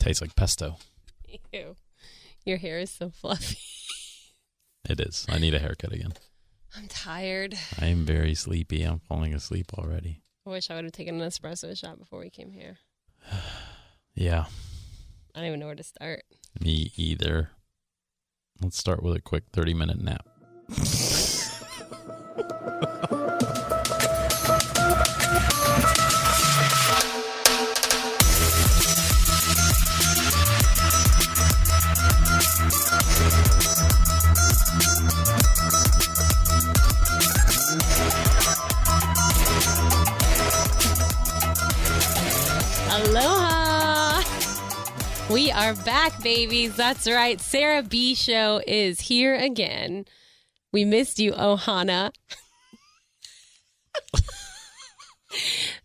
Tastes like pesto. Ew. Your hair is so fluffy. It is. I need a haircut again. I'm tired. I am very sleepy. I'm falling asleep already. I wish I would have taken an espresso shot before we came here. Yeah. I don't even know where to start. Me either. Let's start with a quick 30-minute nap. Aloha! We are back, babies. That's right. Sarah B. Show is here again. We missed you, Ohana.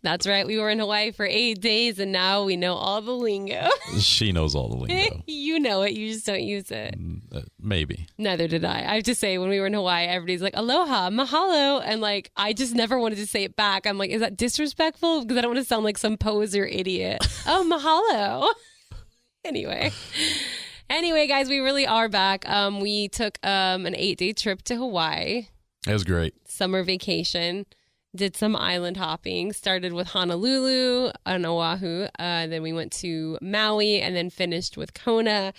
That's right. We were in Hawaii for 8 days, and now we know all the lingo. She knows all the lingo. You know it. You just don't use it. Maybe. Neither did I. I have to say, when we were in Hawaii, everybody's like, aloha, mahalo. And like, I just never wanted to say it back. I'm like, is that disrespectful? Because I don't want to sound like some poser idiot. Oh, mahalo. Anyway, guys, we really are back. We took an 8-day trip to Hawaii. It was great. Summer vacation. Did some island hopping. Started with Honolulu on Oahu. Then we went to Maui and then finished with Kona.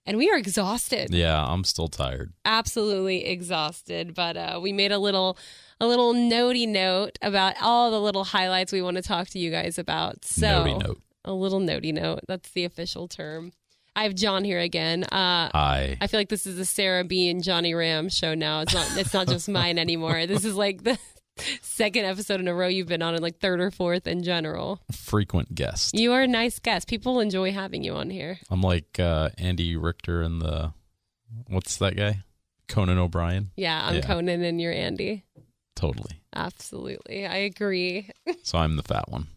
And we are exhausted. Yeah, I'm still tired. Absolutely exhausted. But we made a little notey note about all the little highlights we want to talk to you guys about. So, notey note. A little notey note. That's the official term. I have John here again. Hi. I feel like this is the Sarah B. and Johnny Ram show now. It's not just mine anymore. This is like the second episode in a row you've been on, and like third or fourth in general. Frequent guest. You are a nice guest. People enjoy having you on here. I'm like Andy Richter in what's that guy? Conan O'Brien? Yeah, I'm Conan and you're Andy. Totally. Absolutely. I agree. So I'm the fat one.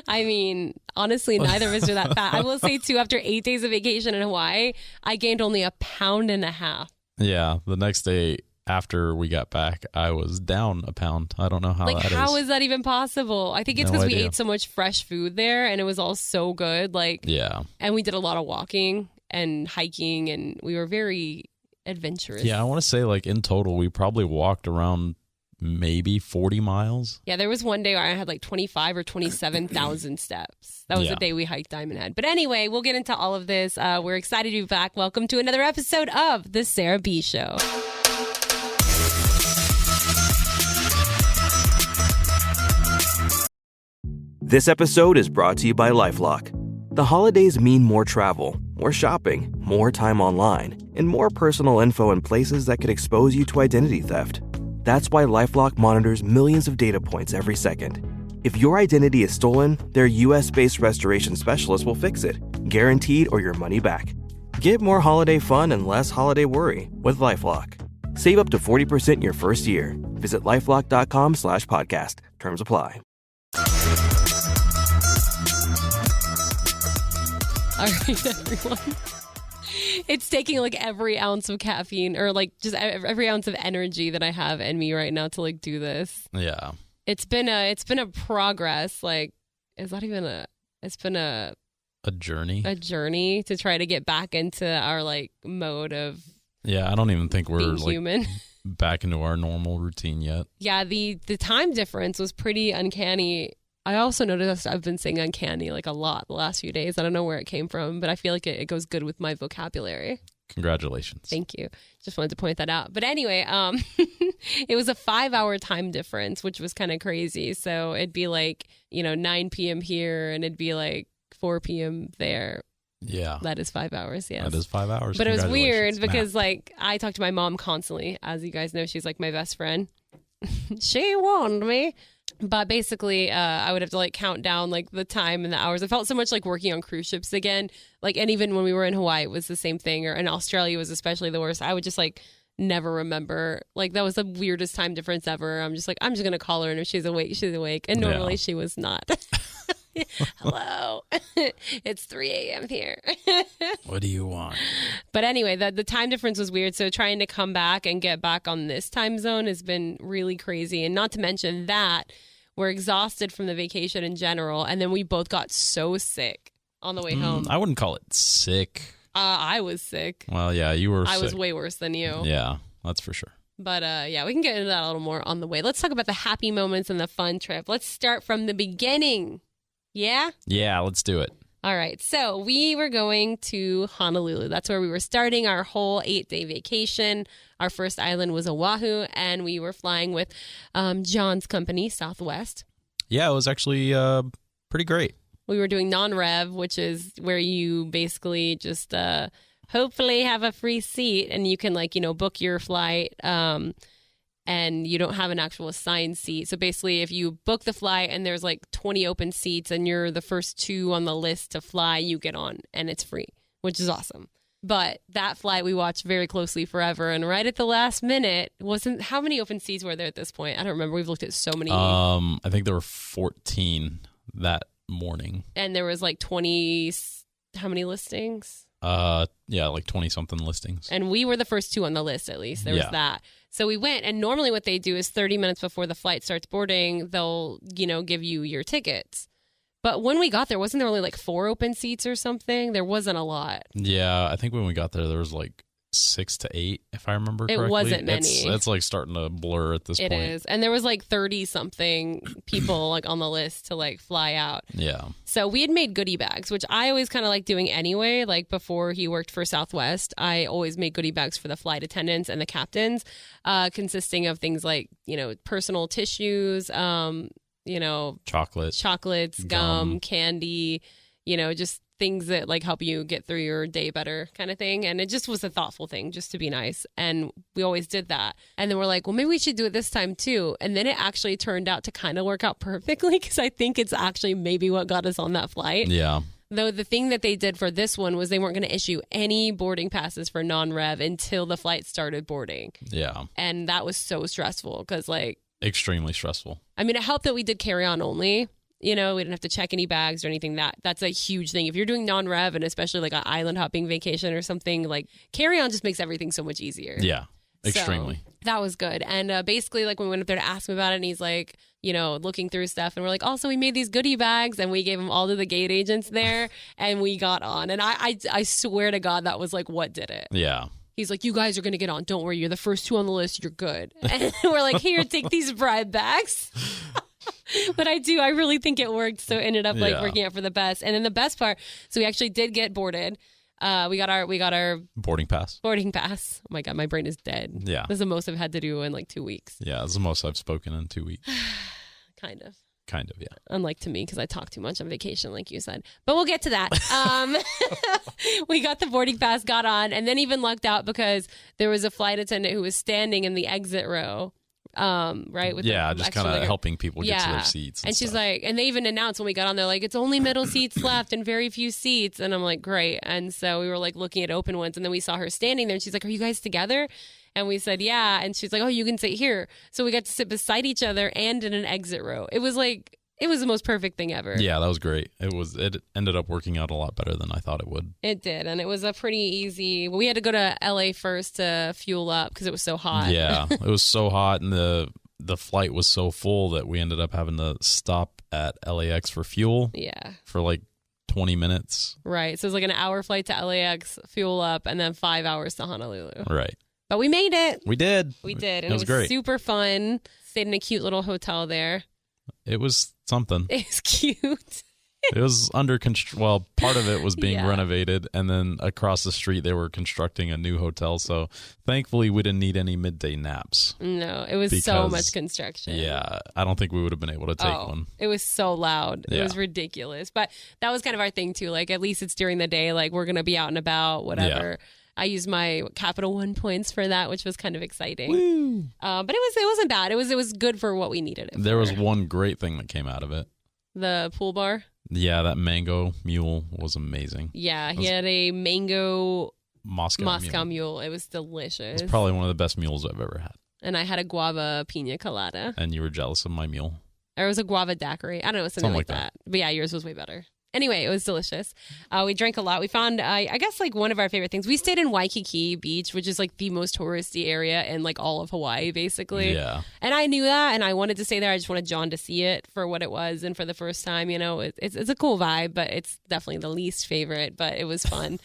I mean, honestly, neither of us are that fat. I will say, too, after 8 days of vacation in Hawaii, I gained only 1.5 pounds. Yeah, the next day after we got back, I was down 1 pound. I don't know how that is. How is that even possible? I think it's because we ate so much fresh food there, and it was all so good. Yeah. And we did a lot of walking and hiking, and we were very adventurous. Yeah, I want to say, in total, we probably walked around maybe 40 miles. Yeah, there was one day where I had 25 or 27,000 steps. That was the day we hiked Diamond Head. But anyway, we'll get into all of this. We're excited to be back. Welcome to another episode of The Sarah B. Show. This episode is brought to you by LifeLock. The holidays mean more travel, more shopping, more time online, and more personal info in places that could expose you to identity theft. That's why LifeLock monitors millions of data points every second. If your identity is stolen, their US-based restoration specialists will fix it, guaranteed or your money back. Get more holiday fun and less holiday worry with LifeLock. Save up to 40% your first year. Visit LifeLock.com/podcast. Terms apply. All right, everyone. It's taking every ounce of caffeine or just every ounce of energy that I have in me right now to do this. Yeah. It's been a progress. Is that even it's been a journey. A journey to try to get back into our mode of I don't even think we're human. Back into our normal routine yet. Yeah, the time difference was pretty uncanny. I also noticed I've been saying uncanny a lot the last few days. I don't know where it came from, but I feel like it goes good with my vocabulary. Congratulations. Thank you. Just wanted to point that out. But anyway, it was a 5-hour time difference, which was kind of crazy. So it'd be 9 p.m. here and it'd be 4 p.m. there. Yeah. That is 5 hours, yes. That is 5 hours. But it was weird because I talk to my mom constantly. As you guys know, she's my best friend. She warned me. But basically, I would have to count down the time and the hours. I felt so much like working on cruise ships again. And even when we were in Hawaii, it was the same thing. Or in Australia, it was especially the worst. I would just never remember. That was the weirdest time difference ever. I'm just I'm just gonna call her, and if she's awake, she's awake. And normally she was not. Hello, it's 3 a.m. here. What do you want? But anyway, the time difference was weird. So trying to come back and get back on this time zone has been really crazy. And not to mention that we're exhausted from the vacation in general. And then we both got so sick. on the way home. I wouldn't call it sick. I was sick. Well, yeah, you were sick. I was way worse than you. Yeah, that's for sure. But yeah, we can get into that a little more on the way. Let's talk about the happy moments and the fun trip. Let's start from the beginning. Yeah? Yeah, let's do it. All right. So we were going to Honolulu. That's where we were starting our whole 8-day vacation. Our first island was Oahu, and we were flying with John's company, Southwest. Yeah, it was actually pretty great. We were doing non-rev, which is where you basically just hopefully have a free seat and you can book your flight and you don't have an actual assigned seat. So basically if you book the flight and there's 20 open seats and you're the first 2 on the list to fly, you get on and it's free, which is awesome. But that flight we watched very closely forever, and right at the last minute, how many open seats were there at this point? I don't remember. We've looked at so many. I think there were 14 that morning. And there was 20, how many listings? Yeah, 20 something listings. And we were the first 2 on the list, at least. There was that. So we went, and normally what they do is 30 minutes before the flight starts boarding, they'll, give you your tickets. But when we got there, wasn't there only 4 open seats or something? There wasn't a lot. Yeah, I think when we got there was 6 to 8, if I remember correctly. It wasn't many. It's starting to blur at this point. It is. And there was 30 something people on the list to fly out. Yeah. So we had made goodie bags, which I always kind of like doing anyway. Before he worked for Southwest, I always made goodie bags for the flight attendants and the captains, consisting of things personal tissues, chocolates, gum, candy, just things that help you get through your day better kind of thing. And it just was a thoughtful thing just to be nice. And we always did that. And then we're like, well, maybe we should do it this time too. And then it actually turned out to kind of work out perfectly, because I think it's actually maybe what got us on that flight. Yeah. Though the thing that they did for this one was they weren't going to issue any boarding passes for non-rev until the flight started boarding. Yeah. And that was so stressful because extremely stressful. I mean, it helped that we did carry on only. We didn't have to check any bags or anything. That's a huge thing. If you're doing non-rev, and especially an island hopping vacation or something, carry on just makes everything so much easier. Yeah, extremely. So, that was good. And basically, when we went up there to ask him about it, and he's looking through stuff, and we're also, we made these goodie bags, and we gave them all to the gate agents there, and we got on. And I swear to God, that was what did it. Yeah. He's you guys are going to get on. Don't worry. You're the first 2 on the list. You're good. And we're here, take these bribe bags. But I really think it worked. So it ended up working out for the best. And then the best part, so we actually did get boarded. We got our boarding pass. Oh my God, my brain is dead. Yeah. This is the most I've had to do in 2 weeks. Yeah, this is the most I've spoken in 2 weeks. Kind of, yeah. Unlike to me, because I talk too much on vacation, like you said. But we'll get to that. We got the boarding pass, got on, and then even lucked out because there was a flight attendant who was standing in the exit row. Right? With just kind of helping people get to their seats. And she's and they even announced when we got on there, it's only middle seats left and very few seats. And I'm great. And so we were looking at open ones, and then we saw her standing there, and she's are you guys together? And we said, yeah. And she's oh, you can sit here. So we got to sit beside each other and in an exit row. It was it was the most perfect thing ever. Yeah, that was great. It ended up working out a lot better than I thought it would. It did. And it was a pretty easy. We had to go to LA first to fuel up because it was so hot. Yeah, it was so hot, and the flight was so full that we ended up having to stop at LAX for fuel. Yeah. For 20 minutes. Right. So it was an hour flight to LAX, fuel up, and then 5 hours to Honolulu. Right. But we made it. We did. We did. And it was great. Super fun. Stayed in a cute little hotel there. It was something. It was cute. It was under construction. Well, part of it was being renovated, and then across the street they were constructing a new hotel. So thankfully we didn't need any midday naps. No, it was so much construction. Yeah, I don't think we would have been able to take one. It was so loud. It was ridiculous. But that was kind of our thing too. At least it's during the day. We're going to be out and about, whatever. Yeah. I used my Capital One points for that, which was kind of exciting. Woo. But it wasn't bad. It was good for what we needed it for. There was one great thing that came out of it. The pool bar? Yeah, that mango mule was amazing. Yeah, he had a mango Moscow mule. It was delicious. It's probably one of the best mules I've ever had. And I had a guava pina colada. And you were jealous of my mule. Or it was a guava daiquiri. I don't know, something like that. But yeah, yours was way better. Anyway, it was delicious. We drank a lot. We found, I guess, like one of our favorite things. We stayed in Waikiki Beach, which is like the most touristy area in like all of Hawaii, basically. Yeah. And I knew that, and I wanted to stay there. I just wanted John to see it for what it was, and for the first time, you know, it's a cool vibe, but it's definitely the least favorite. But it was fun.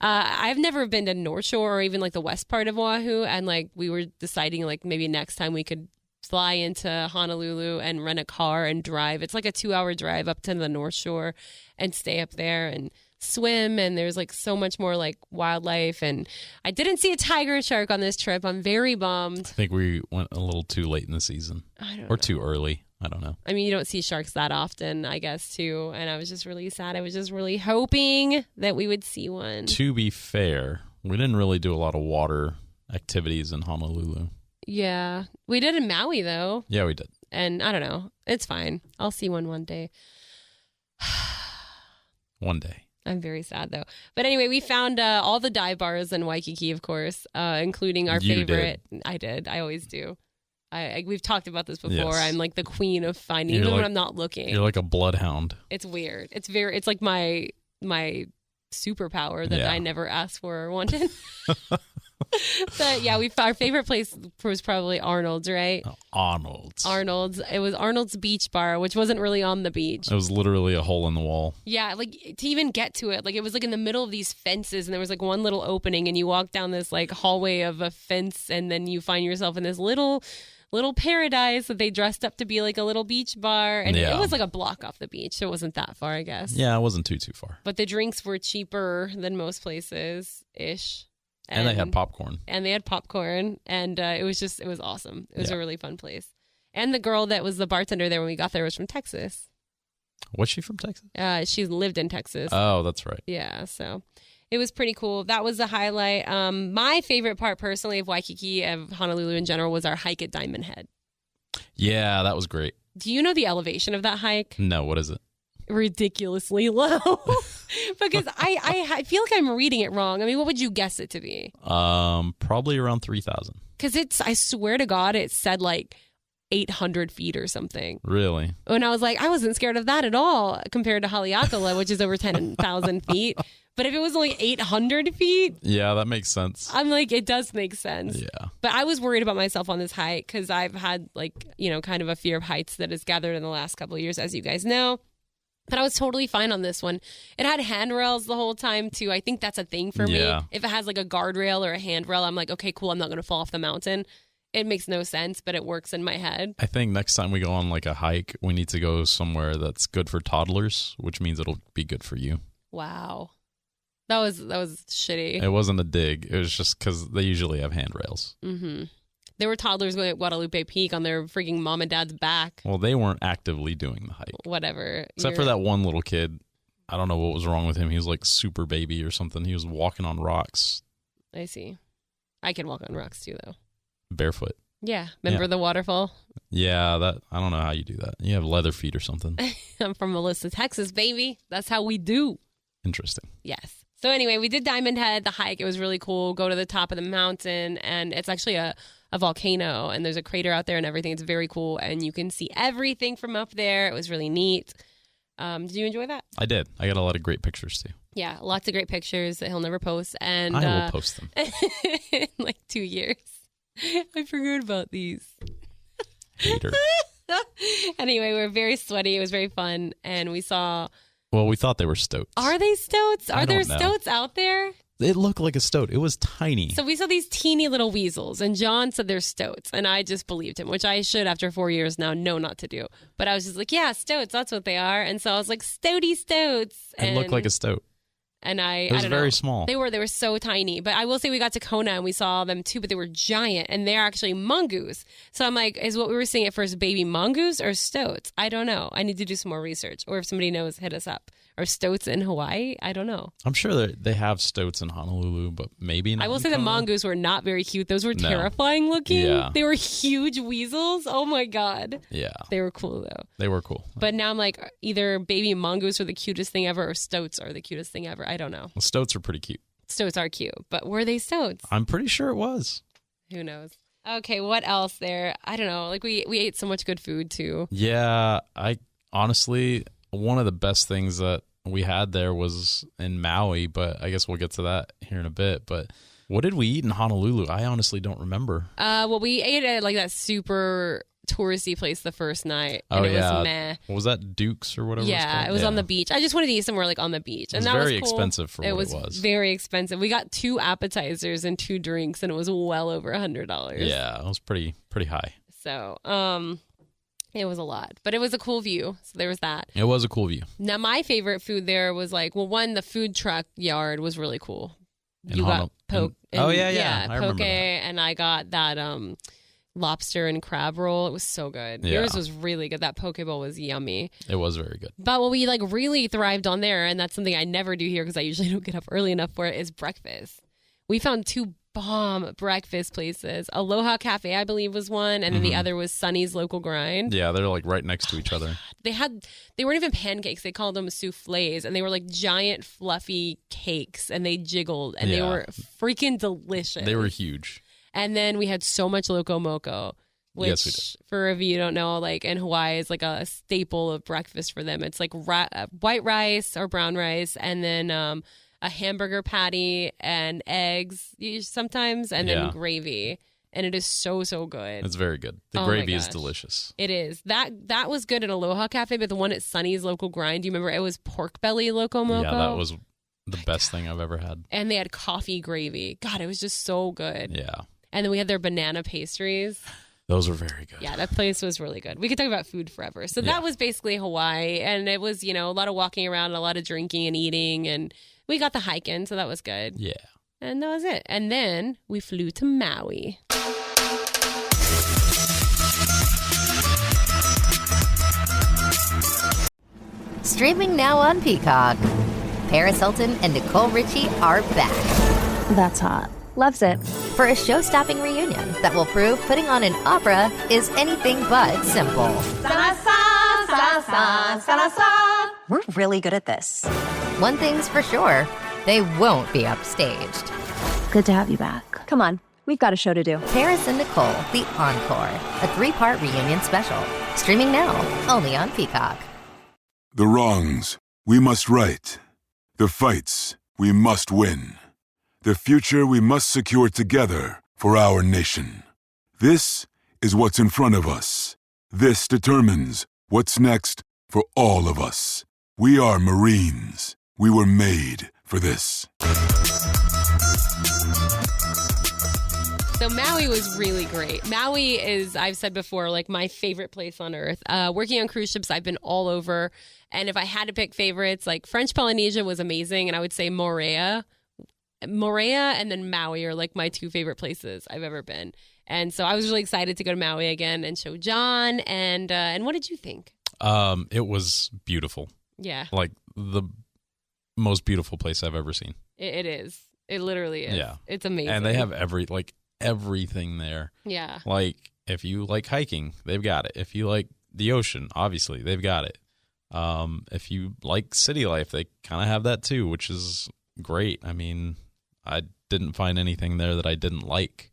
I've never been to North Shore or even like the west part of Oahu, and like we were deciding like maybe next time we could fly into Honolulu and rent a car and drive. It's like a 2-hour drive up to the North Shore and stay up there and swim. And there's like so much more like wildlife. And I didn't see a tiger shark on this trip. I'm very bummed. I think we went a little too late in the season. Or too early. I don't know. I mean, you don't see sharks that often, I guess, too. And I was just really sad. I was just really hoping that we would see one. To be fair, we didn't really do a lot of water activities in Honolulu. Yeah. We did in Maui, though. Yeah, we did. And I don't know. It's fine. I'll see one day. One day. I'm very sad, though. But anyway, we found all the dive bars in Waikiki, of course, including our favorite. Did. I did. I always do. We've talked about this before. Yes. I'm like the queen of finding, even when I'm not looking. You're like a bloodhound. It's weird. It's like my superpower that I never asked for or wanted. But yeah, our favorite place was probably Arnold's, right? Arnold's. It was Arnold's Beach Bar, which wasn't really on the beach. It was literally a hole in the wall. Yeah, like to even get to it, like it was like in the middle of these fences, and there was like one little opening, and you walk down this like hallway of a fence, and then you find yourself in this little paradise that they dressed up to be like a little beach bar, and it was like a block off the beach, so it wasn't that far, I guess. Yeah, it wasn't too far. But the drinks were cheaper than most places ish. And they had popcorn. And it was awesome. It was a really fun place. And the girl that was the bartender there when we got there was from Texas. Was she from Texas? She lived in Texas. Oh, that's right. Yeah, so it was pretty cool. That was the highlight. My favorite part personally of Waikiki, of Honolulu in general, was our hike at Diamond Head. Yeah, that was great. Do you know the elevation of that hike? No, what is it? Ridiculously low. Because I feel like I'm reading it wrong. I mean, what would you guess it to be? Probably around 3,000. Because I swear to God, it said like 800 feet or something. Really? And I was like, I wasn't scared of that at all compared to Haleakala, which is over 10,000 feet. But if it was only 800 feet. Yeah, that makes sense. I'm like, it does make sense. Yeah. But I was worried about myself on this hike because I've had like, you know, kind of a fear of heights that has gathered in the last couple of years, as you guys know. But I was totally fine on this one. It had handrails the whole time, too. I think that's a thing for me. If it has like a guardrail or a handrail, I'm like, okay, cool. I'm not going to fall off the mountain. It makes no sense, but it works in my head. I think next time we go on like a hike, we need to go somewhere that's good for toddlers, which means it'll be good for you. Wow. That was shitty. It wasn't a dig. It was just because they usually have handrails. Mm-hmm. There were toddlers going at Guadalupe Peak on their freaking mom and dad's back. Well, they weren't actively doing the hike. Whatever. Except for that one little kid. I don't know what was wrong with him. He was like super baby or something. He was walking on rocks. I see. I can walk on rocks too, though. Barefoot. Yeah. Remember the waterfall? Yeah, I don't know how you do that. You have leather feet or something. I'm from Melissa, Texas, baby. That's how we do. Interesting. Yes. So anyway, we did Diamond Head, the hike. It was really cool. Go to the top of the mountain, and it's actually a volcano, and there's a crater out there and everything. It's very cool, and you can see everything from up there. It was really neat. Did you enjoy that? I did. I got a lot of great pictures, too. Yeah, lots of great pictures that he'll never post. And I will post them. In like 2 years. I forgot about these. Hater. Anyway, we were very sweaty. It was very fun, and we saw... Well, we thought they were stoats. Are they stoats? Are there stoats out there? It looked like a stoat. It was tiny. So we saw these teeny little weasels, and John said they're stoats, and I just believed him, which I should, after 4 years now, know not to do. But I was just like, yeah, stoats, that's what they are. And so I was like, stoaty stoats. It looked like a stoat. And it was very small. They were so tiny. But I will say we got to Kona and we saw them too, but they were giant, and they're actually mongoose. So I'm like, is what we were seeing at first baby mongoose or stoats? I don't know. I need to do some more research. Or if somebody knows, hit us up. Are stoats in Hawaii? I don't know. I'm sure they have stoats in Honolulu, but maybe not. I will say the mongoose were not very cute. Those were terrifying looking. Yeah. They were huge weasels. Oh my God. Yeah. They were cool though. They were cool. But now I'm like, either baby mongoose are the cutest thing ever or stoats are the cutest thing ever. I don't know. Well, stoats are pretty cute. Stoats are cute, but were they stoats? I'm pretty sure it was. Who knows? Okay, what else there? I don't know. Like we ate so much good food too. Yeah, I honestly, one of the best things that we had there was in Maui, but I guess we'll get to that here in a bit. But what did we eat in Honolulu? I honestly don't remember. Well, we ate at like that super touristy place the first night. And it was meh. What was that, Duke's or whatever? Yeah, it was on the beach. I just wanted to eat somewhere like on the beach. And it was that very was cool. expensive for what it was. It was very expensive. We got 2 appetizers and 2 drinks, and it was well over $100. Yeah, it was pretty high. So, it was a lot, but it was a cool view. So there was that. It was a cool view. Now, my favorite food there was like, well, one, the food truck yard was really cool. You got poke. I remember poke, that. and I got that lobster and crab roll. It was so good. Yeah. Yours was really good. That poke bowl was yummy. It was very good. But what we like really thrived on there, and that's something I never do here because I usually don't get up early enough for it, is breakfast. We found 2 bomb breakfast places. Aloha Cafe, I believe, was one, and then the other was Sunny's Local Grind. Yeah, they're like right next to each other. They weren't even pancakes. They called them soufflés, and they were like giant fluffy cakes, and they jiggled, and they were freaking delicious. They were huge. And then we had so much Loco Moco, which, yes, we did. For if you don't know, like in Hawaii is like a staple of breakfast for them. It's like white rice or brown rice, and then a hamburger patty and eggs sometimes, and then gravy. And it is so, so good. It's very good. The gravy is delicious. It is. That was good at Aloha Cafe, but the one at Sunny's Local Grind, do you remember? It was pork belly Loco Moco. Yeah, that was the best thing I've ever had. And they had coffee gravy. God, it was just so good. Yeah. And then we had their banana pastries. Those were very good. Yeah, that place was really good. We could talk about food forever. So that was basically Hawaii. And it was, a lot of walking around, a lot of drinking and eating. And we got the hike in, so that was good. Yeah. And that was it. And then we flew to Maui. Streaming now on Peacock. Paris Hilton and Nicole Richie are back. That's hot. Loves it. For a show-stopping reunion that will prove putting on an opera is anything but simple. We're really good at this. One thing's for sure, they won't be upstaged. Good to have you back. Come on, we've got a show to do. Paris and Nicole, The Encore, a 3-part reunion special. Streaming now, only on Peacock. The wrongs we must right. The fights we must win. The future we must secure together for our nation. This is what's in front of us. This determines what's next for all of us. We are Marines. We were made for this. So Maui was really great. Maui is, I've said before, like my favorite place on earth. Working on cruise ships, I've been all over. And if I had to pick favorites, like French Polynesia was amazing. And I would say Moorea and then Maui are like my 2 favorite places I've ever been. And so I was really excited to go to Maui again and show John. And what did you think? It was beautiful. Yeah. Like the most beautiful place I've ever seen. It is. It literally is. Yeah. It's amazing. And they have everything there. Yeah. Like if you like hiking, they've got it. If you like the ocean, obviously they've got it. If you like city life, they kind of have that too, which is great. I mean, I didn't find anything there that I didn't like.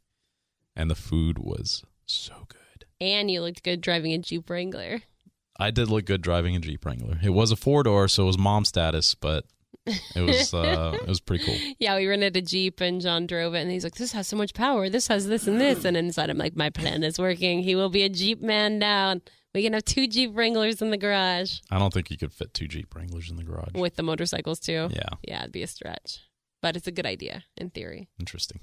And the food was so good. And you looked good driving a Jeep Wrangler. I did look good driving a Jeep Wrangler. It was a 4-door, so it was mom status, but it was pretty cool. Yeah, we rented a Jeep and John drove it, and he's like, "This has so much power. This has this and this." And inside, I'm like, "My plan is working. He will be a Jeep man now. We can have 2 Jeep Wranglers in the garage." I don't think you could fit 2 Jeep Wranglers in the garage with the motorcycles too. Yeah, it'd be a stretch, but it's a good idea in theory. Interesting.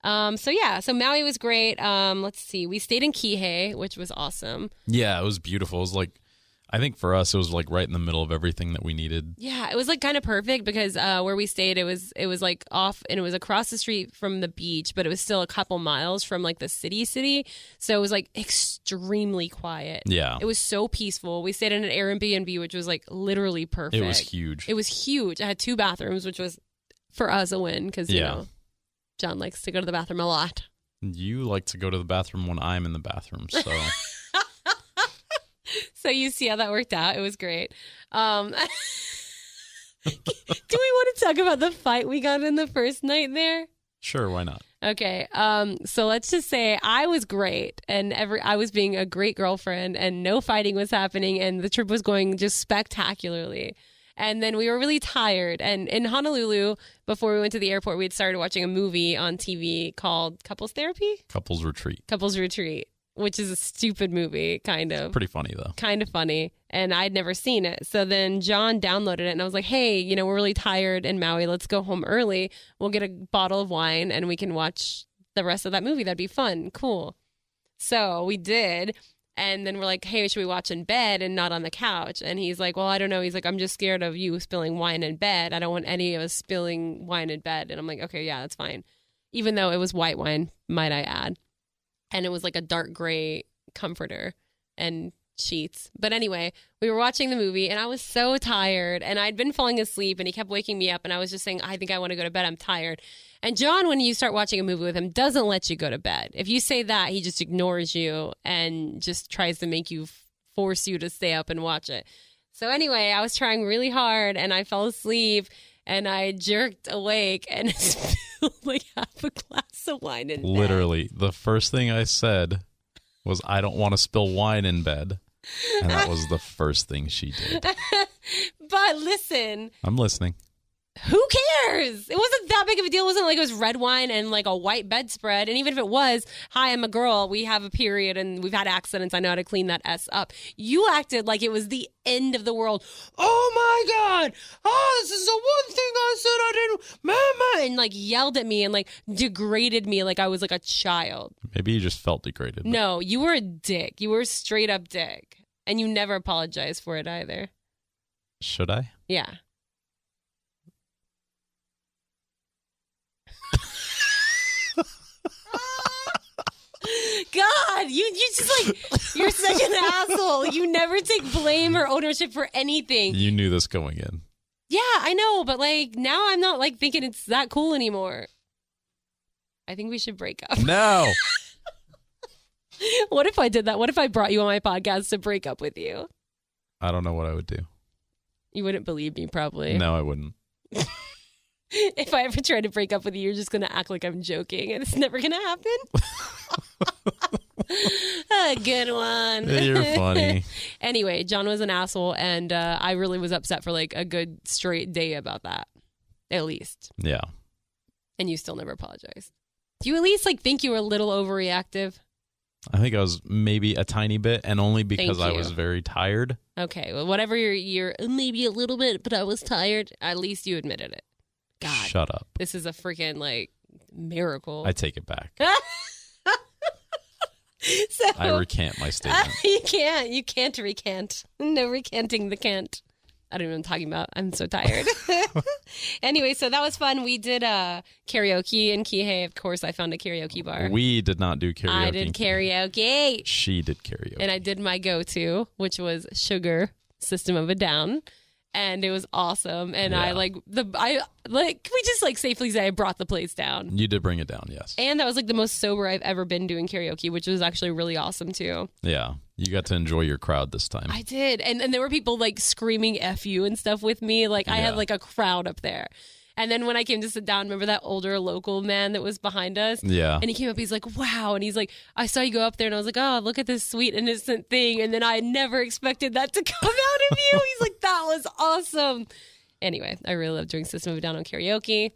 So Maui was great. Let's see, we stayed in Kihei, which was awesome. Yeah, it was beautiful. It was like, I think for us, it was like right in the middle of everything that we needed. Yeah, it was like kind of perfect because where we stayed, it was like off and it was across the street from the beach, but it was still a couple miles from like the city. So it was like extremely quiet. Yeah. It was so peaceful. We stayed in an Airbnb, which was like literally perfect. It was huge. It was huge. I had 2 bathrooms, which was for us a win because, you know, John likes to go to the bathroom a lot. You like to go to the bathroom when I'm in the bathroom, so... So you see how that worked out. It was great. Do we want to talk about the fight we got in the first night there? Sure, why not? Okay. So let's just say I was great and I was being a great girlfriend and no fighting was happening and the trip was going just spectacularly. And then we were really tired. And in Honolulu, before we went to the airport, we had started watching a movie on TV called Couples Therapy? Couples Retreat. Couples Retreat, which is a stupid movie, kind of. Pretty funny, though. Kind of funny. And I'd never seen it. So then John downloaded it and I was like, hey, we're really tired in Maui. Let's go home early. We'll get a bottle of wine and we can watch the rest of that movie. That'd be fun. Cool. So we did. And then we're like, hey, should we watch in bed and not on the couch? And he's like, well, I don't know. He's like, I'm just scared of you spilling wine in bed. I don't want any of us spilling wine in bed. And I'm like, okay, yeah, that's fine. Even though it was white wine, might I add. And it was like a dark gray comforter and sheets. But anyway, we were watching the movie and I was so tired and I'd been falling asleep and he kept waking me up and I was just saying, I think I want to go to bed. I'm tired. And John, when you start watching a movie with him, doesn't let you go to bed. If you say that, he just ignores you and just tries to make you force you to stay up and watch it. So anyway, I was trying really hard and I fell asleep and I jerked awake and spilled like half a glass of wine in bed. Literally, the first thing I said was, I don't want to spill wine in bed. And that was the first thing she did. But listen. I'm listening. Who cares? It wasn't that big of a deal. It wasn't like it was red wine and like a white bedspread. And even if it was, hi, I'm a girl. We have a period and we've had accidents. I know how to clean that S up. You acted like it was the end of the world. Oh my God. Oh, this is the one thing I said I didn't. Mama. And like yelled at me and like degraded me like I was like a child. Maybe you just felt degraded. No, you were a dick. You were a straight up dick. And you never apologized for it either. Should I? Yeah. God, you just like, you're such an asshole. You never take blame or ownership for anything. You knew this going in. Yeah, I know, but like now I'm not like thinking it's that cool anymore. I think we should break up. No. What if I did that? What if I brought you on my podcast to break up with you? I don't know what I would do. You wouldn't believe me, probably. No, I wouldn't. If I ever try to break up with you, you're just going to act like I'm joking and it's never going to happen. A good one. You're funny. Anyway, John was an asshole and I really was upset for like a good straight day about that. At least. Yeah. And you still never apologized. Do you at least like think you were a little overreactive? I think I was maybe a tiny bit and only because I was very tired. Okay. Well, whatever you're maybe a little bit, but I was tired. At least you admitted it. God. Shut up. This is a freaking like miracle. I take it back. So, I recant my statement. You can't recant. No recanting the can't. I don't know what I'm talking about. I'm so tired. Anyway, so that was fun. We did karaoke in Kihei. Of course, I found a karaoke bar. We did not do karaoke. I did karaoke. She did karaoke. And I did my go-to, which was Sugar, System of a Down. And it was awesome. And Yeah. we just like safely say I brought the place down. You did bring it down, yes. And that was like the most sober I've ever been doing karaoke, which was actually really awesome too. Yeah. You got to enjoy your crowd this time. I did. And there were people like screaming F you and stuff with me. Like I had Yeah. like a crowd up there. And then when I came to sit down, remember that older local man that was behind us? Yeah. And he came up, he's like, wow. And he's like, I saw you go up there and I was like, oh, look at this sweet, innocent thing. And then I never expected that to come out of you. He's like, that was awesome. Anyway, I really loved doing System of a Down on karaoke.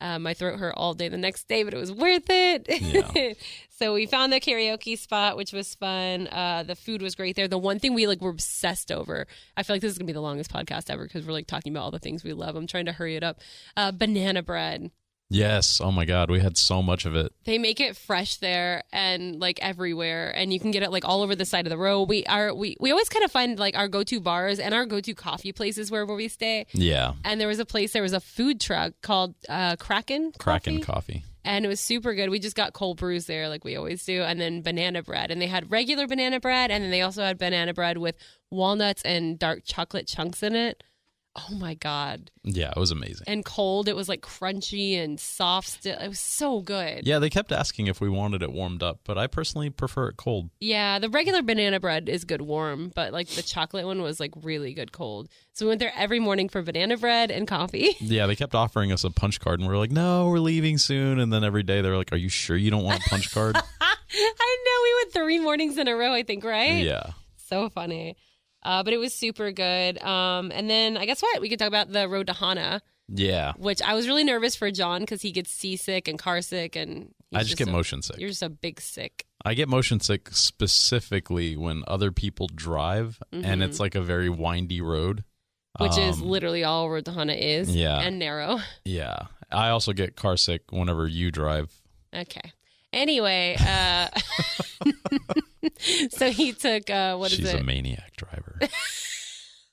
My throat hurt all day the next day, but it was worth it. Yeah. So we found the karaoke spot, which was fun. The food was great there. The one thing we were obsessed over, I feel like this is going to be the longest podcast ever because we're talking about all the things we love. I'm trying to hurry it up. Banana bread. Yes. Oh my God. We had so much of it. They make it fresh there and everywhere, and you can get it all over the side of the road. We always kind of find our go-to bars and our go-to coffee places wherever we stay. Yeah. And there was a food truck called Kraken Coffee. And it was super good. We just got cold brews there like we always do. And then banana bread. And they had regular banana bread. And then they also had banana bread with walnuts and dark chocolate chunks in it. Oh, my God. Yeah, it was amazing. And cold. It was crunchy and soft still. It was so good. Yeah, they kept asking if we wanted it warmed up, but I personally prefer it cold. Yeah, the regular banana bread is good warm, but the chocolate one was really good cold. So we went there every morning for banana bread and coffee. Yeah, they kept offering us a punch card, and we were like, no, we're leaving soon. And then every day they were like, are you sure you don't want a punch card? I know. We went 3 mornings in a row, I think, right? Yeah. So funny. But it was super good. And then I guess what? We could talk about the road to Hana. Yeah. Which I was really nervous for John because he gets seasick and car sick. And I just get motion sick. You're just a big sick. I get motion sick specifically when other people drive and it's like a very windy road. Which is literally all Road to Hana is. Yeah. And narrow. Yeah. I also get car sick whenever you drive. Okay. Anyway, so he took, She's a maniac driver.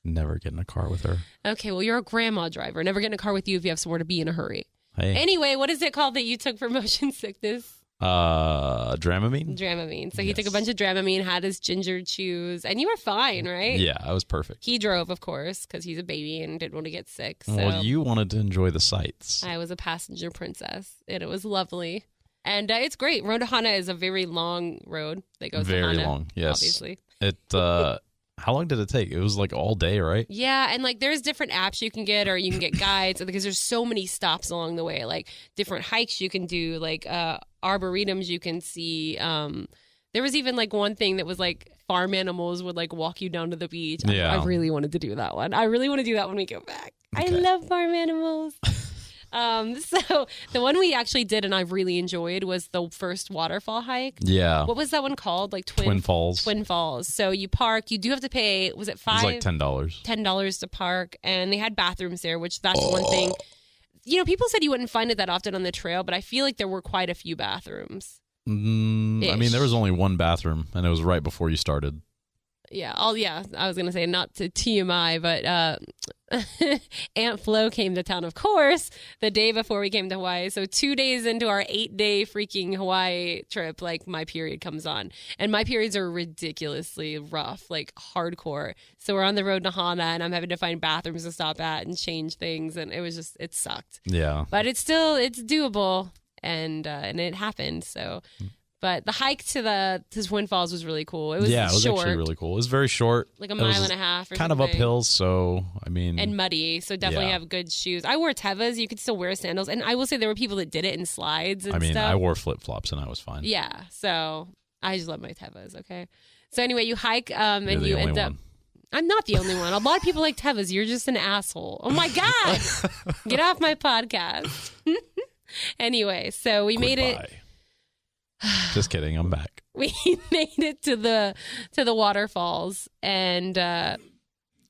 Never get in a car with her. Okay, well, you're a grandma driver. Never get in a car with you if you have somewhere to be in a hurry. Hey. Anyway, what is it called that you took for motion sickness? Dramamine? Dramamine. So he took a bunch of Dramamine, had his ginger chews, and you were fine, right? Yeah, I was perfect. He drove, of course, because he's a baby and didn't want to get sick. So Well, you wanted to enjoy the sights. I was a passenger princess, and it was lovely. And it's great. Road to Hana is a very long road that goes to Hana. Very long, yes. Obviously. It, how long did it take? It was like all day, right? Yeah, and like there's different apps you can get, or you can get guides, because there's so many stops along the way, like different hikes you can do, like arboretums you can see. There was even like one thing that was like farm animals would like walk you down to the beach. Yeah. I really wanted to do that one. I really want to do that when we go back. Okay. I love farm animals. So the one we actually did and I really enjoyed was the first waterfall hike. Yeah. What was that one called? Like Twin Falls. Twin Falls. So you park. You do have to pay. Was it $5? It was like $10. $10 to park, and they had bathrooms there, which that's one thing. You know, people said you wouldn't find it that often on the trail, but I feel like there were quite a few bathrooms. I mean, there was only one bathroom, and it was right before you started. Yeah, I was gonna say not to TMI, but Aunt Flo came to town, of course, the day before we came to Hawaii. So 2 days into our 8-day freaking Hawaii trip, like my period comes on, and my periods are ridiculously rough, like hardcore. So we're on the road to Hana, and I'm having to find bathrooms to stop at and change things, and it sucked. Yeah, but it's doable, and it happened. So. But the hike to Twin Falls was really cool. It was short. Actually really cool. It was very short. Like a mile and a half or kind something. of uphill, so, I mean. And muddy, so definitely have good shoes. I wore Tevas. You could still wear sandals. And I will say there were people that did it in slides and stuff. I wore flip-flops and I was fine. Yeah, so I just love my Tevas, okay? So anyway, you hike and You're you the end only up. one. I'm not the only one. A lot of people like Tevas. You're just an asshole. Oh my God. Get off my podcast. Anyway, so we made it. Just kidding. I'm back. We made it to the waterfalls, and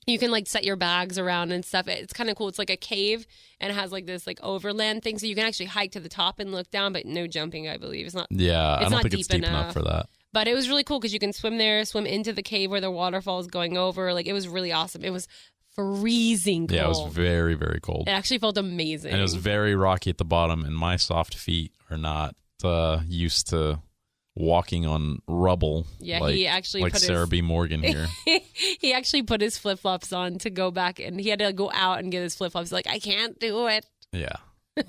you can like set your bags around and stuff. It's kind of cool. It's like a cave, and it has like this like overland thing, so you can actually hike to the top and look down, but no jumping. I believe it's not. Yeah, it's I don't not think it's deep enough for that. But it was really cool because you can swim there, swim into the cave where the waterfall is going over. Like it was really awesome. It was freezing cold. Yeah, it was very, very cold. It actually felt amazing, and it was very rocky at the bottom. And my soft feet are not used to walking on rubble. Yeah, like, he actually like put Sarah B. Morgan here. He actually put his flip flops on to go back, and he had to go out and get his flip flops. Like, I can't do it. Yeah,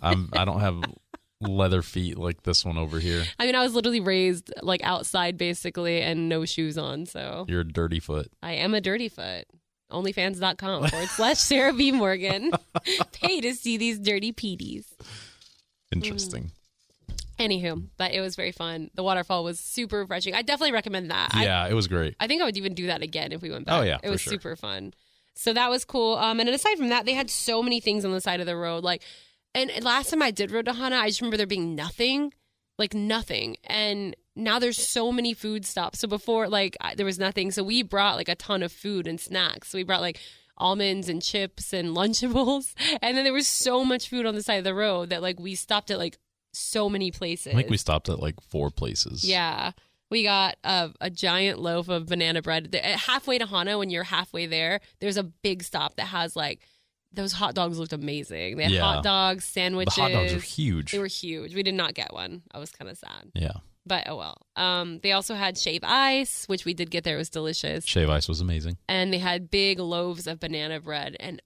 I don't have leather feet like this one over here. I mean, I was literally raised like outside basically, and no shoes on. So you're a dirty foot. I am a dirty foot. Onlyfans.com/Sarah B. Morgan. Pay to see these dirty peaties. Interesting. Anywho, but it was very fun. The waterfall was super refreshing. I definitely recommend that. Yeah, it was great. I think I would even do that again if we went back. Oh, yeah, it was super fun. So that was cool. And then aside from that, they had so many things on the side of the road. Like, and last time I did Road to Hana, I just remember there being nothing. And now there's so many food stops. So before, like, there was nothing. So we brought like a ton of food and snacks. So we brought like almonds and chips and Lunchables. And then there was so much food on the side of the road that like we stopped at like so many places. I think we stopped at like 4 places. Yeah. We got a giant loaf of banana bread. Halfway to Hana, when you're halfway there, there's a big stop that has like, those hot dogs looked amazing. They had hot dogs, sandwiches. The hot dogs were huge. They were huge. We did not get one. I was kind of sad. Yeah. But oh well. They also had shave ice, which we did get there. It was delicious. Shave ice was amazing. And they had big loaves of banana bread. And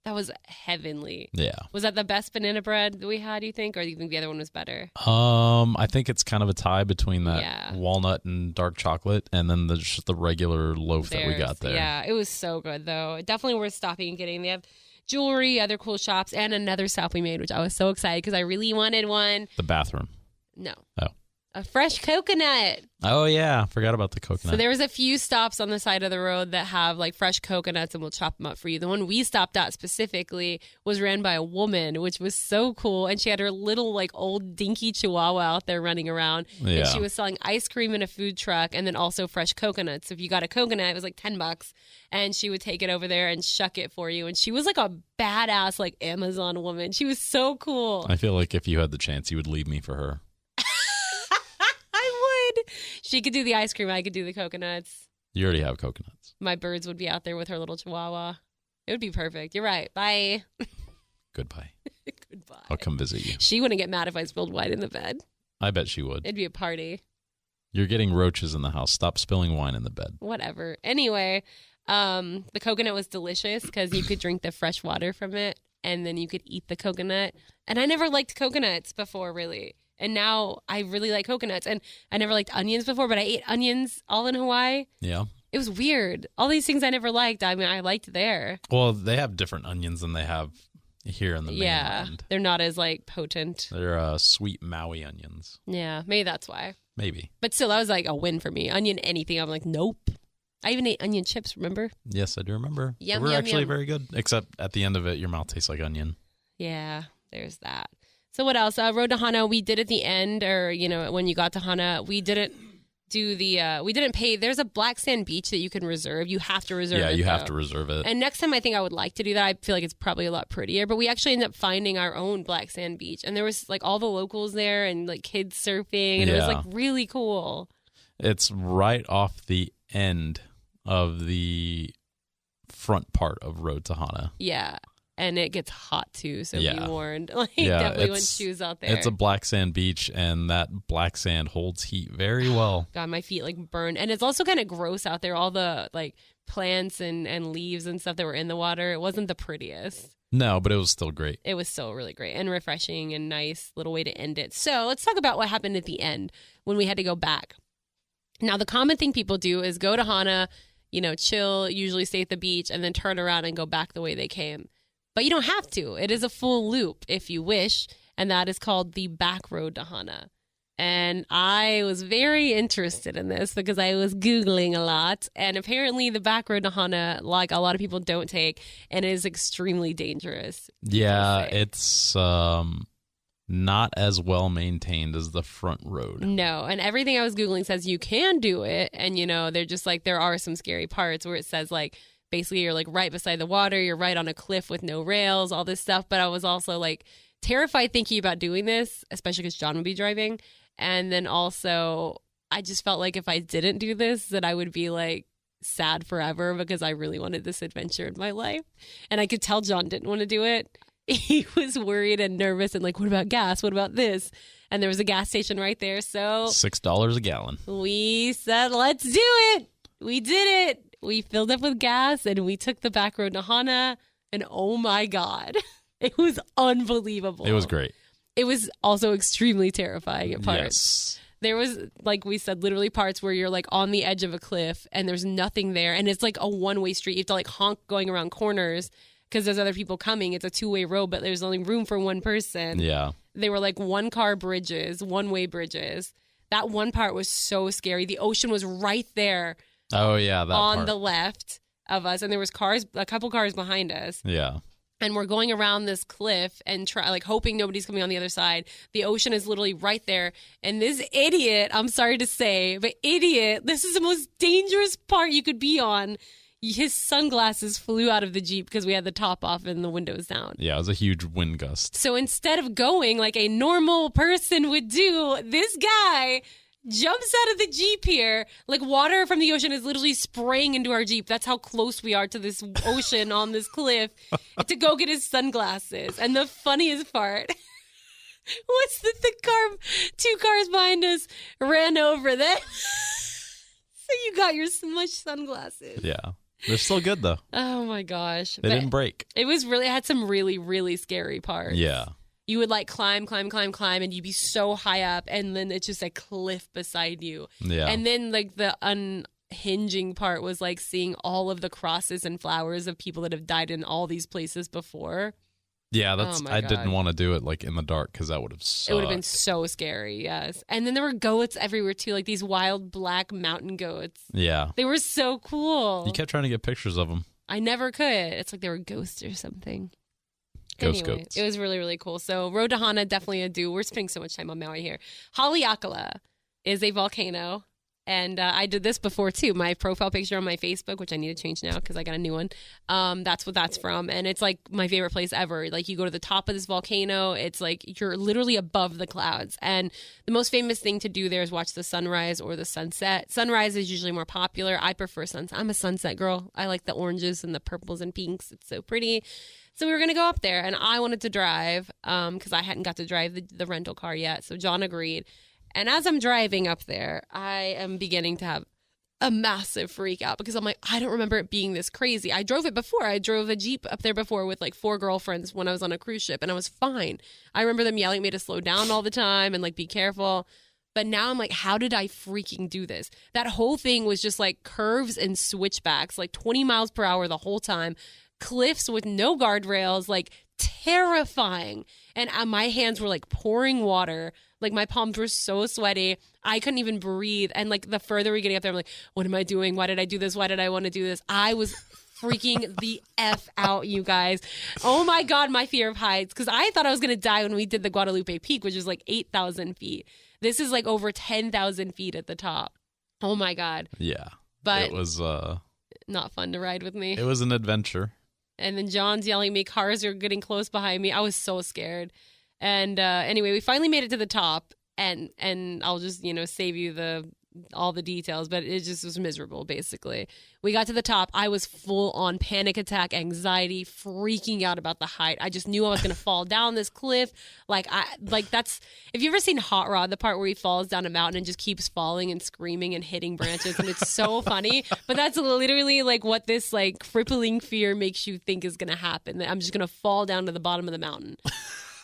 that was heavenly. Yeah. Was that the best banana bread that we had, you think? Or do you think the other one was better? I think it's kind of a tie between that walnut and dark chocolate and then just the regular loaf that we got there. Yeah, it was so good, though. Definitely worth stopping and getting. They have jewelry, other cool shops, and another stop we made, which I was so excited because I really wanted one. The bathroom. No. Oh. a fresh coconut. Oh, yeah. Forgot about the coconut. So there was a few stops on the side of the road that have like fresh coconuts and we'll chop them up for you. The one we stopped at specifically was ran by a woman, which was so cool. And she had her little like old dinky chihuahua out there running around. Yeah. And she was selling ice cream in a food truck and then also fresh coconuts. So if you got a coconut, it was like $10. And she would take it over there and shuck it for you. And she was like a badass like Amazon woman. She was so cool. I feel like if you had the chance, you would leave me for her. She could do the ice cream. I could do the coconuts. You already have coconuts. My birds would be out there with her little chihuahua. It would be perfect. You're right. Bye. Goodbye. Goodbye. I'll come visit you. She wouldn't get mad if I spilled wine in the bed. I bet she would. It'd be a party. You're getting roaches in the house. Stop spilling wine in the bed. Whatever. Anyway, the coconut was delicious because you could drink the fresh water from it and then you could eat the coconut. And I never liked coconuts before, really. And now I really like coconuts. And I never liked onions before, but I ate onions all in Hawaii. Yeah. It was weird. All these things I never liked. I mean, I liked there. Well, they have different onions than they have here in the mainland. They're not as like potent. They're sweet Maui onions. Yeah, maybe that's why. Maybe. But still, that was like a win for me. Onion anything. I'm like, nope. I even ate onion chips, remember? Yes, I do remember. Yum, they were yum, actually yum. very good, except at the end of it, your mouth tastes like onion. Yeah, there's that. So what else? Road to Hana, we did at the end, or, you know, when you got to Hana, we didn't do the, we didn't pay. There's a black sand beach that you can reserve. You have to reserve it. Yeah, you have though. to reserve it. And next time I think I would like to do that. I feel like it's probably a lot prettier. But we actually ended up finding our own black sand beach. And there was like all the locals there and like kids surfing. And it was like really cool. It's right off the end of the front part of Road to Hana. Yeah. And it gets hot too, so be warned. Like, Yeah, definitely wouldn't choose out there. It's a black sand beach, and that black sand holds heat very well. God, my feet like burn. And it's also kind of gross out there. All the like plants and leaves and stuff that were in the water. It wasn't the prettiest. No, but it was still great. It was still really great and refreshing and nice little way to end it. So let's talk about what happened at the end when we had to go back. Now, the common thing people do is go to Hana, you know, chill, usually stay at the beach, and then turn around and go back the way they came. But you don't have to. It is a full loop if you wish, and that is called the back road to Hana. And I was very interested in this because I was Googling a lot, and apparently the back road to Hana, like a lot of people don't take, and it is extremely dangerous. Yeah, it's not as well maintained as the front road. No, and everything I was Googling says you can do it, and you know, they're just like, there are some scary parts where it says like, basically, you're like right beside the water. You're right on a cliff with no rails, all this stuff. But I was also like terrified thinking about doing this, especially because John would be driving. And then also, I just felt like if I didn't do this, that I would be like sad forever because I really wanted this adventure in my life. And I could tell John didn't want to do it. He was worried and nervous and like, what about gas? What about this? And there was a gas station right there. So $6 a gallon. We said, let's do it. We did it. We filled up with gas and we took the back road to Hana, and oh my God, it was unbelievable. It was great. It was also extremely terrifying at parts. Yes. There was, like we said, literally parts where you're like on the edge of a cliff and there's nothing there, and it's like a one-way street. You have to like honk going around corners because there's other people coming. It's a two-way road, but there's only room for one person. Yeah. They were like one-car bridges, one-way bridges. That one part was so scary. The ocean was right there. Oh, yeah, that on part. the left of us, and there was cars, a couple cars behind us. Yeah. And we're going around this cliff and like hoping nobody's coming on the other side. The ocean is literally right there. And this idiot, I'm sorry to say, but idiot, this is the most dangerous part you could be on. His sunglasses flew out of the Jeep because we had the top off and the windows down. Yeah, it was a huge wind gust. So instead of going like a normal person would do, this guy jumps out of the Jeep here. Like water from the ocean is literally spraying into our Jeep. That's how close we are to this ocean on this cliff to go get his sunglasses. And the funniest part was that two cars behind us ran over them. So you got your smudged sunglasses. Yeah. They're still good, though. Oh, my gosh. They didn't break. It had some really, really scary parts. Yeah. You would like climb, and you'd be so high up, and then it's just a cliff beside you. Yeah. And then like the unhinging part was like seeing all of the crosses and flowers of people that have died in all these places before. Yeah, I God. didn't want to do it like in the dark because that would have sucked. It would have been so scary, yes. And then there were goats everywhere too, like these wild black mountain goats. Yeah. They were so cool. You kept trying to get pictures of them. I never could. It's like they were ghosts or something. Ghost Anyway, goats. it was really, really cool. So Road to Hana, definitely a do. We're spending so much time on Maui here. Haleakala is a volcano. And I did this before, too. My profile picture on my Facebook, which I need to change now because I got a new one. That's what that's from. And it's like my favorite place ever. Like you go to the top of this volcano. It's like you're literally above the clouds. And the most famous thing to do there is watch the sunrise or the sunset. Sunrise is usually more popular. I prefer sunset. I'm a sunset girl. I like the oranges and the purples and pinks. It's so pretty. So we were going to go up there. And I wanted to drive because I hadn't got to drive the rental car yet. So John agreed. And as I'm driving up there, I am beginning to have a massive freak out because I'm like, I don't remember it being this crazy. I drove it before. I drove a Jeep up there before with like 4 girlfriends when I was on a cruise ship and I was fine. I remember them yelling at me to slow down all the time and like be careful. But now I'm like, how did I freaking do this? That whole thing was just like curves and switchbacks, like 20 miles per hour the whole time. Cliffs with no guardrails, like terrifying. And my hands were like pouring water. Like my palms were so sweaty. I couldn't even breathe. And like the further we get up there, I'm like, what am I doing? Why did I do this? Why did I want to do this? I was freaking the F out, you guys. Oh my God, my fear of heights. Because I thought I was going to die when we did the Guadalupe Peak, which is like 8,000 feet. This is like over 10,000 feet at the top. Oh my God. Yeah. But it was not fun to ride with me. It was an adventure. And then John's yelling at me. Cars are getting close behind me. I was so scared. And anyway, we finally made it to the top. And I'll just, save you all the details, but it just was miserable, basically. We got to the top. I was full on panic attack, anxiety, freaking out about the height. I just knew I was going to fall down this cliff. That's, if you've ever seen Hot Rod, the part where he falls down a mountain and just keeps falling and screaming and hitting branches, and it's so funny, but that's literally like what this like crippling fear makes you think is going to happen, that I'm just going to fall down to the bottom of the mountain.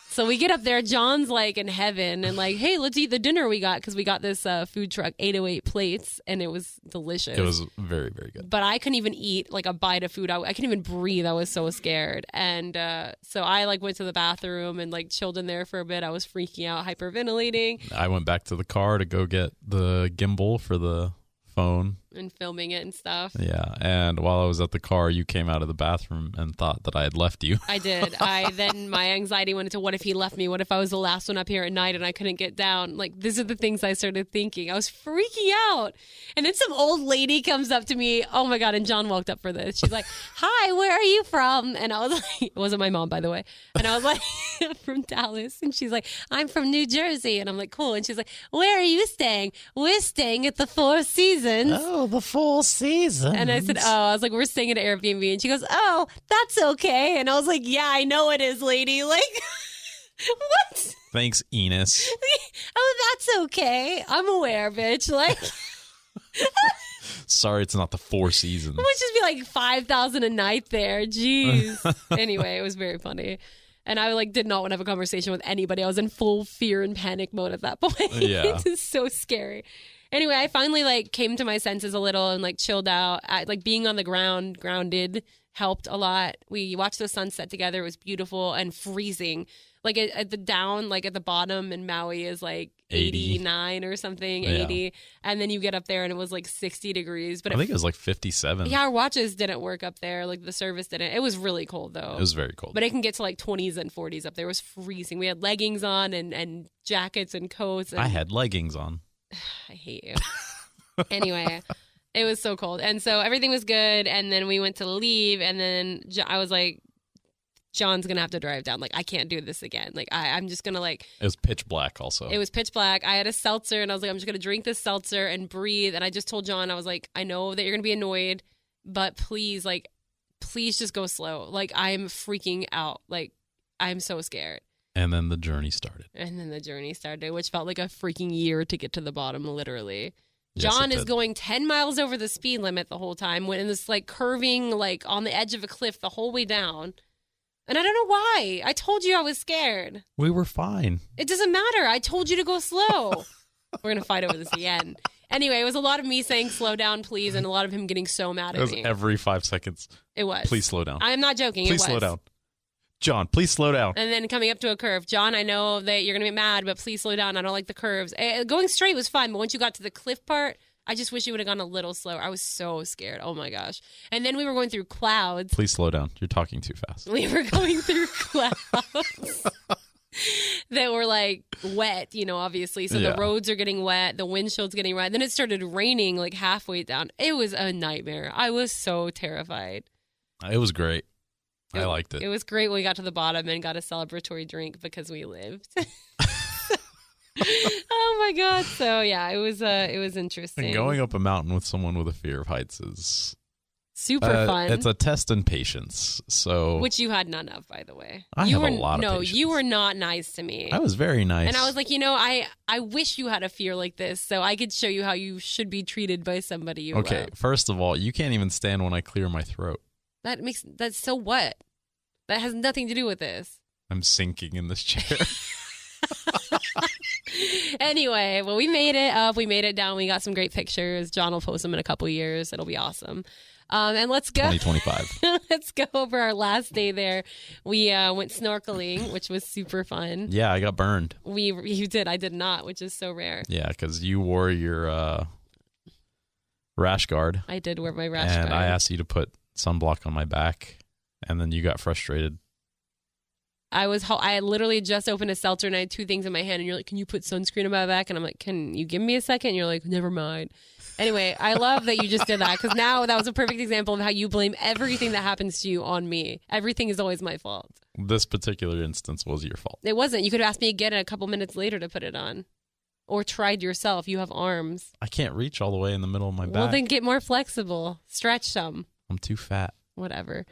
So we get up there, John's like in heaven and like, hey, let's eat the dinner we got, because we got this food truck, 808 plates, and it was delicious. It was very, very good. But I couldn't even eat like a bite of food. I couldn't even breathe. I was so scared. And so I like went to the bathroom and like chilled in there for a bit. I was freaking out, hyperventilating. I went back to the car to go get the gimbal for the phone. And filming it and stuff. Yeah. And while I was at the car, you came out of the bathroom and thought that I had left you. I did. Then my anxiety went into, what if he left me? What if I was the last one up here at night and I couldn't get down? Like, these are the things I started thinking. I was freaking out. And then some old lady comes up to me. Oh my God. And John walked up for this. She's like, hi, where are you from? And I was like, it wasn't my mom, by the way. And I was like, from Dallas. And she's like, I'm from New Jersey. And I'm like, cool. And she's like, where are you staying? We're staying at the Four Seasons. Oh, the Four Seasons. And I said, I was like, we're staying at an Airbnb. And she goes, oh, that's okay. And I was like, yeah, I know it is, lady. Like, what? Thanks, Enos. Oh, that's okay. I'm aware, bitch. Like, sorry, it's not the Four Seasons. it would just be like 5,000 a night there. Jeez. Anyway, it was very funny. And I like did not want to have a conversation with anybody. I was in full fear and panic mode at that point. Yeah. It is so scary. Anyway, I finally like came to my senses a little and like chilled out. Like being on the grounded helped a lot. We watched the sunset together. It was beautiful and freezing. Like at the down, like at the bottom in Maui is like 89 or something, 80. Yeah. And then you get up there and it was like 60 degrees. But I think it was like 57. yeah, our watches didn't work up there. Like the service didn't. It was really cold though. It was very cold. But it can get to like 20s and 40s up there. It was freezing. We had leggings on and jackets and coats. And I had leggings on. I hate you. Anyway, it was so cold. And so everything was good. And then we went to leave. And then I was like, John's going to have to drive down. Like, I can't do this again. Like, I'm just going to like. It was pitch black also. It was pitch black. I had a seltzer and I was like, I'm just going to drink this seltzer and breathe. And I just told John, I was like, I know that you're going to be annoyed, but please just go slow. Like, I'm freaking out. Like, I'm so scared. And then the journey started. Which felt like a freaking year to get to the bottom, literally. Yes, John it is did. going 10 miles over the speed limit the whole time, when in this like curving, like on the edge of a cliff the whole way down. And I don't know why. I told you I was scared. We were fine. It doesn't matter. I told you to go slow. We're going to fight over this again. Anyway, it was a lot of me saying, slow down, please, and a lot of him getting so mad It at was me. every 5 seconds. It was. Please slow down. I'm not joking. Please it was. slow down. John, please slow down. And then coming up to a curve, John, I know that you're going to be mad, but please slow down. I don't like the curves. Going straight was fun, but once you got to the cliff part, I just wish you would have gone a little slower. I was so scared. Oh, my gosh. And then we were going through clouds. Please slow down. You're talking too fast. We were going through clouds that were like wet, obviously. So the roads are getting wet. The windshield's getting wet. Then it started raining like halfway down. It was a nightmare. I was so terrified. It was great. I liked it. It was great when we got to the bottom and got a celebratory drink because we lived. Oh my God. So yeah, it was interesting. And going up a mountain with someone with a fear of heights is super fun. It's a test in patience. So which you had none of, by the way. I have a lot of patience. No, you were not nice to me. I was very nice. And I was like, I wish you had a fear like this so I could show you how you should be treated by somebody you Okay, love. first of all, you can't even stand when I clear my throat. That's so what? That has nothing to do with this. I'm sinking in this chair. Anyway, well, we made it up. We made it down. We got some great pictures. John will post them in a couple years. It'll be awesome. And let's go. 2025. Let's go over our last day there. We went snorkeling, which was super fun. Yeah, I got burned. You did. I did not, which is so rare. Yeah, because you wore your rash guard. I did wear my rash guard. And I asked you to put sunblock on my back, and then you got frustrated. I literally just opened a seltzer and I had two things in my hand and you're like, can you put sunscreen on my back? And I'm like, can you give me a second? And you're like, never mind. Anyway, I love that you just did that because now that was a perfect example of how you blame everything that happens to you on me. Everything is always my fault. This particular instance was your fault. It wasn't. You could have asked me again a couple minutes later to put it on. Or tried yourself. You have arms. I can't reach all the way in the middle of my back. Well, then get more flexible. Stretch some. I'm too fat. Whatever.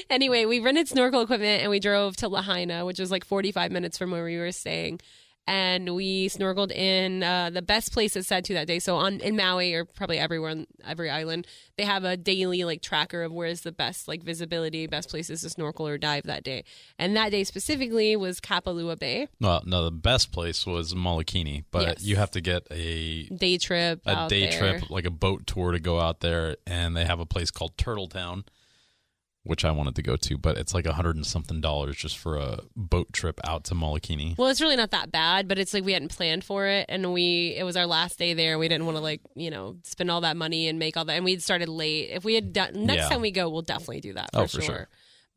Anyway, we rented snorkel equipment and we drove to Lahaina, which was like 45 minutes from where we were staying. And we snorkeled in the best place it said to that day. So in Maui, or probably everywhere on every island, they have a daily like tracker of where's the best like visibility, best places to snorkel or dive that day. And that day specifically was Kapalua Bay. Well, no, the best place was Molokini, but Yes. you have to get a Day trip out there. trip, like a boat tour to go out there. And they have a place called Turtle Town, which I wanted to go to, but it's like $100 and something just for a boat trip out to Molokini. Well, it's really not that bad, but it's like we hadn't planned for it, and it was our last day there. We didn't want to spend all that money and make all that, and we'd started late. If we had done next time we go, we'll definitely do that for sure.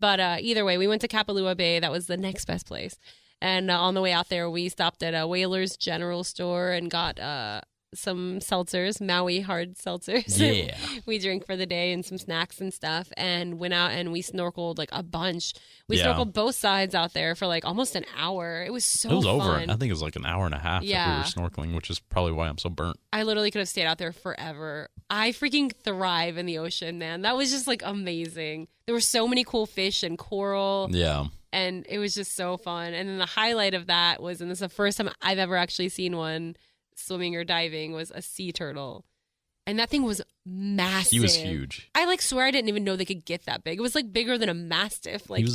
But either way, we went to Kapalua Bay. That was the next best place, and on the way out there, we stopped at a Whalers General Store and got some seltzers, Maui hard seltzers. Yeah. We drank for the day and some snacks and stuff and went out and we snorkeled like a bunch. We snorkeled both sides out there for like almost an hour. It was so fun. It was over. I think it was like an hour and a half that we Yeah. were snorkeling, which is probably why I'm so burnt. I literally could have stayed out there forever. I freaking thrive in the ocean, man. That was just like amazing. There were so many cool fish and coral. Yeah. And it was just so fun. And then the highlight of that was, and this is the first time I've ever actually seen one swimming or diving, was a sea turtle. And that thing was massive. He was huge. I swear I didn't even know they could get that big. It was like bigger than a mastiff. Like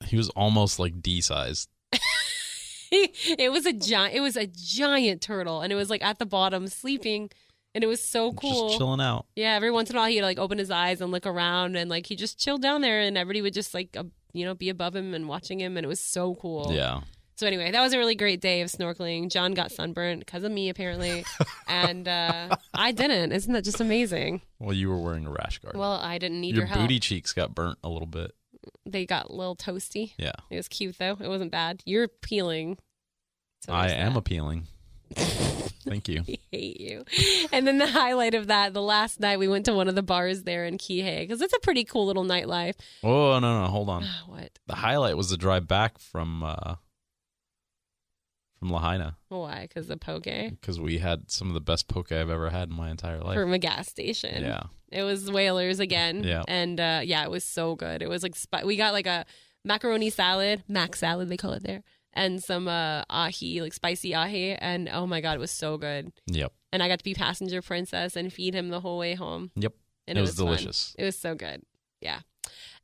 he was almost like D-sized. it was a giant turtle, and it was like at the bottom sleeping, and it was so cool. Just chilling out. Yeah, every once in a while he'd like open his eyes and look around, and like he just chilled down there, and everybody would just like be above him and watching him, and it was so cool. Yeah. So anyway, that was a really great day of snorkeling. John got sunburnt because of me, apparently. And I didn't. Isn't that just amazing? Well, you were wearing a rash guard. Well, I didn't need your help. Your booty cheeks got burnt a little bit. They got a little toasty. Yeah. It was cute, though. It wasn't bad. You're peeling. So I there's am that. appealing. Thank you. I hate you. And then the highlight of that, the last night we went to one of the bars there in Kihei, because it's a pretty cool little nightlife. Oh, no, hold on. What? The highlight was the drive back from Lahaina. Why? Because the poke? Because we had some of the best poke I've ever had in my entire life. From a gas station. Yeah. It was Whalers again. Yeah. And it was so good. It was like, we got like a macaroni salad, mac salad, they call it there, and some ahi, like spicy ahi. And oh my God, it was so good. Yep. And I got to be passenger princess and feed him the whole way home. Yep. And it was fun. delicious. It was so good. Yeah.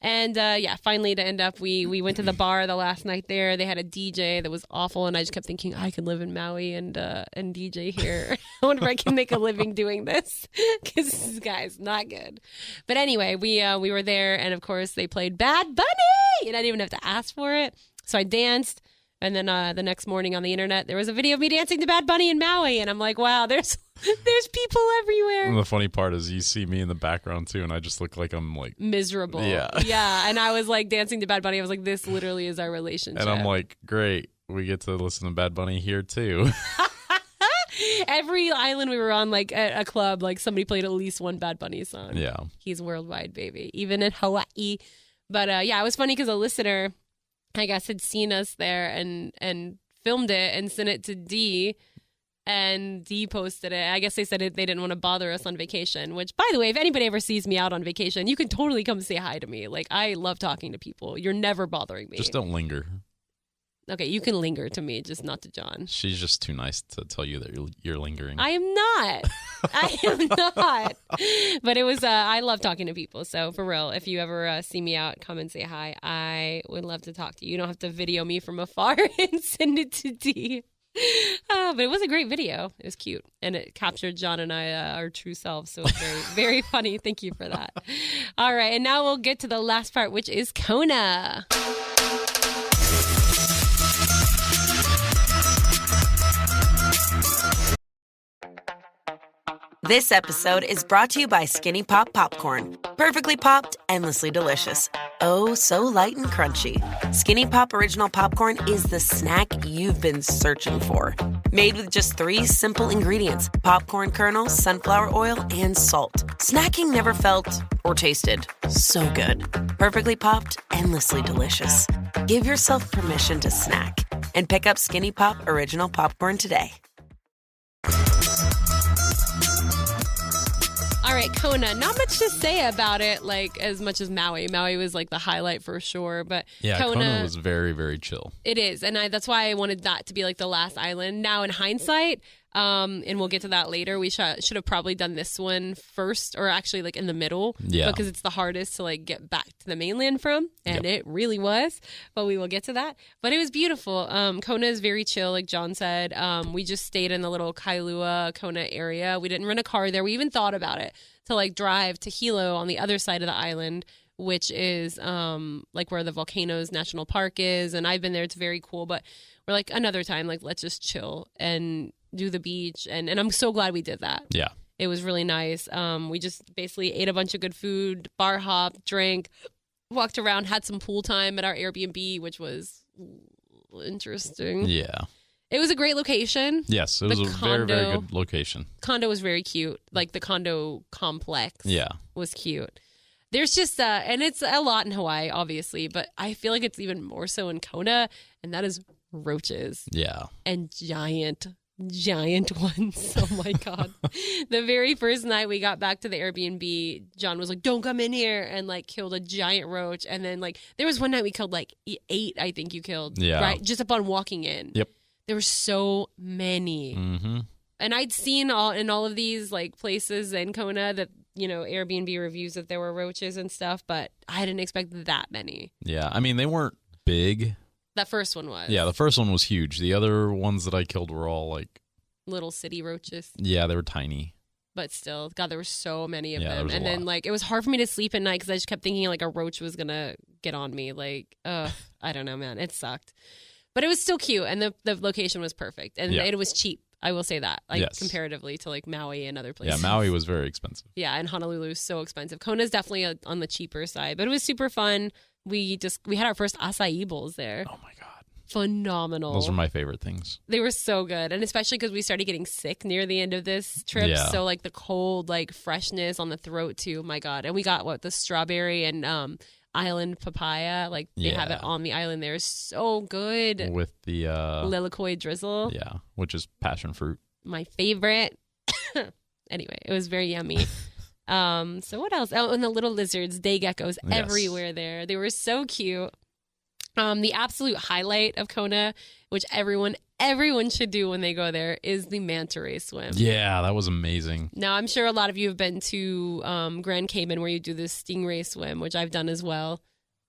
And finally to end up, we went to the bar the last night there. They had a DJ that was awful, and I just kept thinking I could live in Maui and DJ here. I wonder if I can make a living doing this, because this guy's not good. But anyway, we were there, and of course they played Bad Bunny, and I didn't even have to ask for it. So I danced. And then the next morning on the internet, there was a video of me dancing to Bad Bunny in Maui. And I'm like, wow, there's people everywhere. And the funny part is you see me in the background, too, and I just look like I'm like... miserable. Yeah. Yeah. And I was like dancing to Bad Bunny. I was like, this literally is our relationship. And I'm like, great. We get to listen to Bad Bunny here, too. Every island we were on, like at a club, like somebody played at least one Bad Bunny song. Yeah. He's worldwide, baby. Even in Hawaii. But it was funny because a listener... I guess had seen us there and filmed it and sent it to D, and D posted it. I guess they said they didn't want to bother us on vacation, which, by the way, if anybody ever sees me out on vacation, you can totally come say hi to me. Like, I love talking to people. You're never bothering me. Just don't linger. Okay, you can linger to me, just not to John. She's just too nice to tell you that you're lingering. I am not. I am not. But it was, I love talking to people. So for real, if you ever see me out, come and say hi. I would love to talk to you. You don't have to video me from afar and send it to D. But it was a great video. It was cute. And it captured John and I, our true selves. So it was very, very funny. Thank you for that. All right. And now we'll get to the last part, which is Kona. This episode is brought to you by Skinny Pop Popcorn. Perfectly popped, endlessly delicious. Oh, so light and crunchy. Skinny Pop Original Popcorn is the snack you've been searching for. Made with just 3 simple ingredients: popcorn kernels, sunflower oil, and salt. Snacking never felt or tasted so good. Perfectly popped, endlessly delicious. Give yourself permission to snack and pick up Skinny Pop Original Popcorn today. All right, Kona. Not much to say about it, like as much as Maui. Maui was like the highlight for sure, but yeah, Kona was very, very chill. It is, and that's why I wanted that to be like the last island. Now, in hindsight, and we'll get to that later, we should have probably done this one first, or actually like in the middle, because it's the hardest to like get back to the mainland from, and it really was. But we will get to that. But it was beautiful. Kona is very chill, like John said. We just stayed in the little Kailua Kona area. We didn't rent a car there. We even thought about it to like drive to Hilo on the other side of the island, which is like where the Volcanoes National Park is. And I've been there. It's very cool. But we're like, another time, like, let's just chill and do the beach. And I'm so glad we did that. Yeah. It was really nice. We just basically ate a bunch of good food, bar hopped, drank, walked around, had some pool time at our Airbnb, which was interesting. Yeah. It was a great location. Yes, it was a very, very good location. Condo was very cute. Like the condo complex was cute. There's just, and it's a lot in Hawaii, obviously, but I feel like it's even more so in Kona, and that is roaches. Yeah. And giant ones. Oh my God. The very first night we got back to the Airbnb, John was like, don't come in here, and like killed a giant roach. And then like, there was one night we killed like 8, I think you killed. Yeah. Right? Just upon walking in. Yep. There were so many. Mm-hmm. And I'd seen all of these like places in Kona that, you know, Airbnb reviews that there were roaches and stuff, but I didn't expect that many. Yeah. I mean, they weren't big. That first one was. Yeah, the first one was huge. The other ones that I killed were all like little city roaches. Yeah, they were tiny. But still, God, there were so many of them. There was and a then lot. like it was hard for me to sleep at night because I just kept thinking like a roach was gonna get on me. Like, I don't know, man. It sucked. But it was still cute, and the location was perfect, and it was cheap. I will say that, like comparatively to like Maui and other places. Yeah, Maui was very expensive. Yeah, and Honolulu is so expensive. Kona's definitely on the cheaper side, but it was super fun. We had our first acai bowls there. Oh my God, phenomenal! Those are my favorite things. They were so good, and especially because we started getting sick near the end of this trip. Yeah. So like the cold, like freshness on the throat too. Oh my God, and we got the strawberry and island papaya, like they have it on the island there. Is so good with the lilikoi drizzle, which is passion fruit, my favorite. Anyway, it was very yummy. So what else? Oh, and the little lizards, day geckos everywhere there. They were so cute. The absolute highlight of Kona, which everyone should do when they go there, is the manta ray swim. Yeah, that was amazing. Now, I'm sure a lot of you have been to Grand Cayman, where you do this stingray swim, which I've done as well.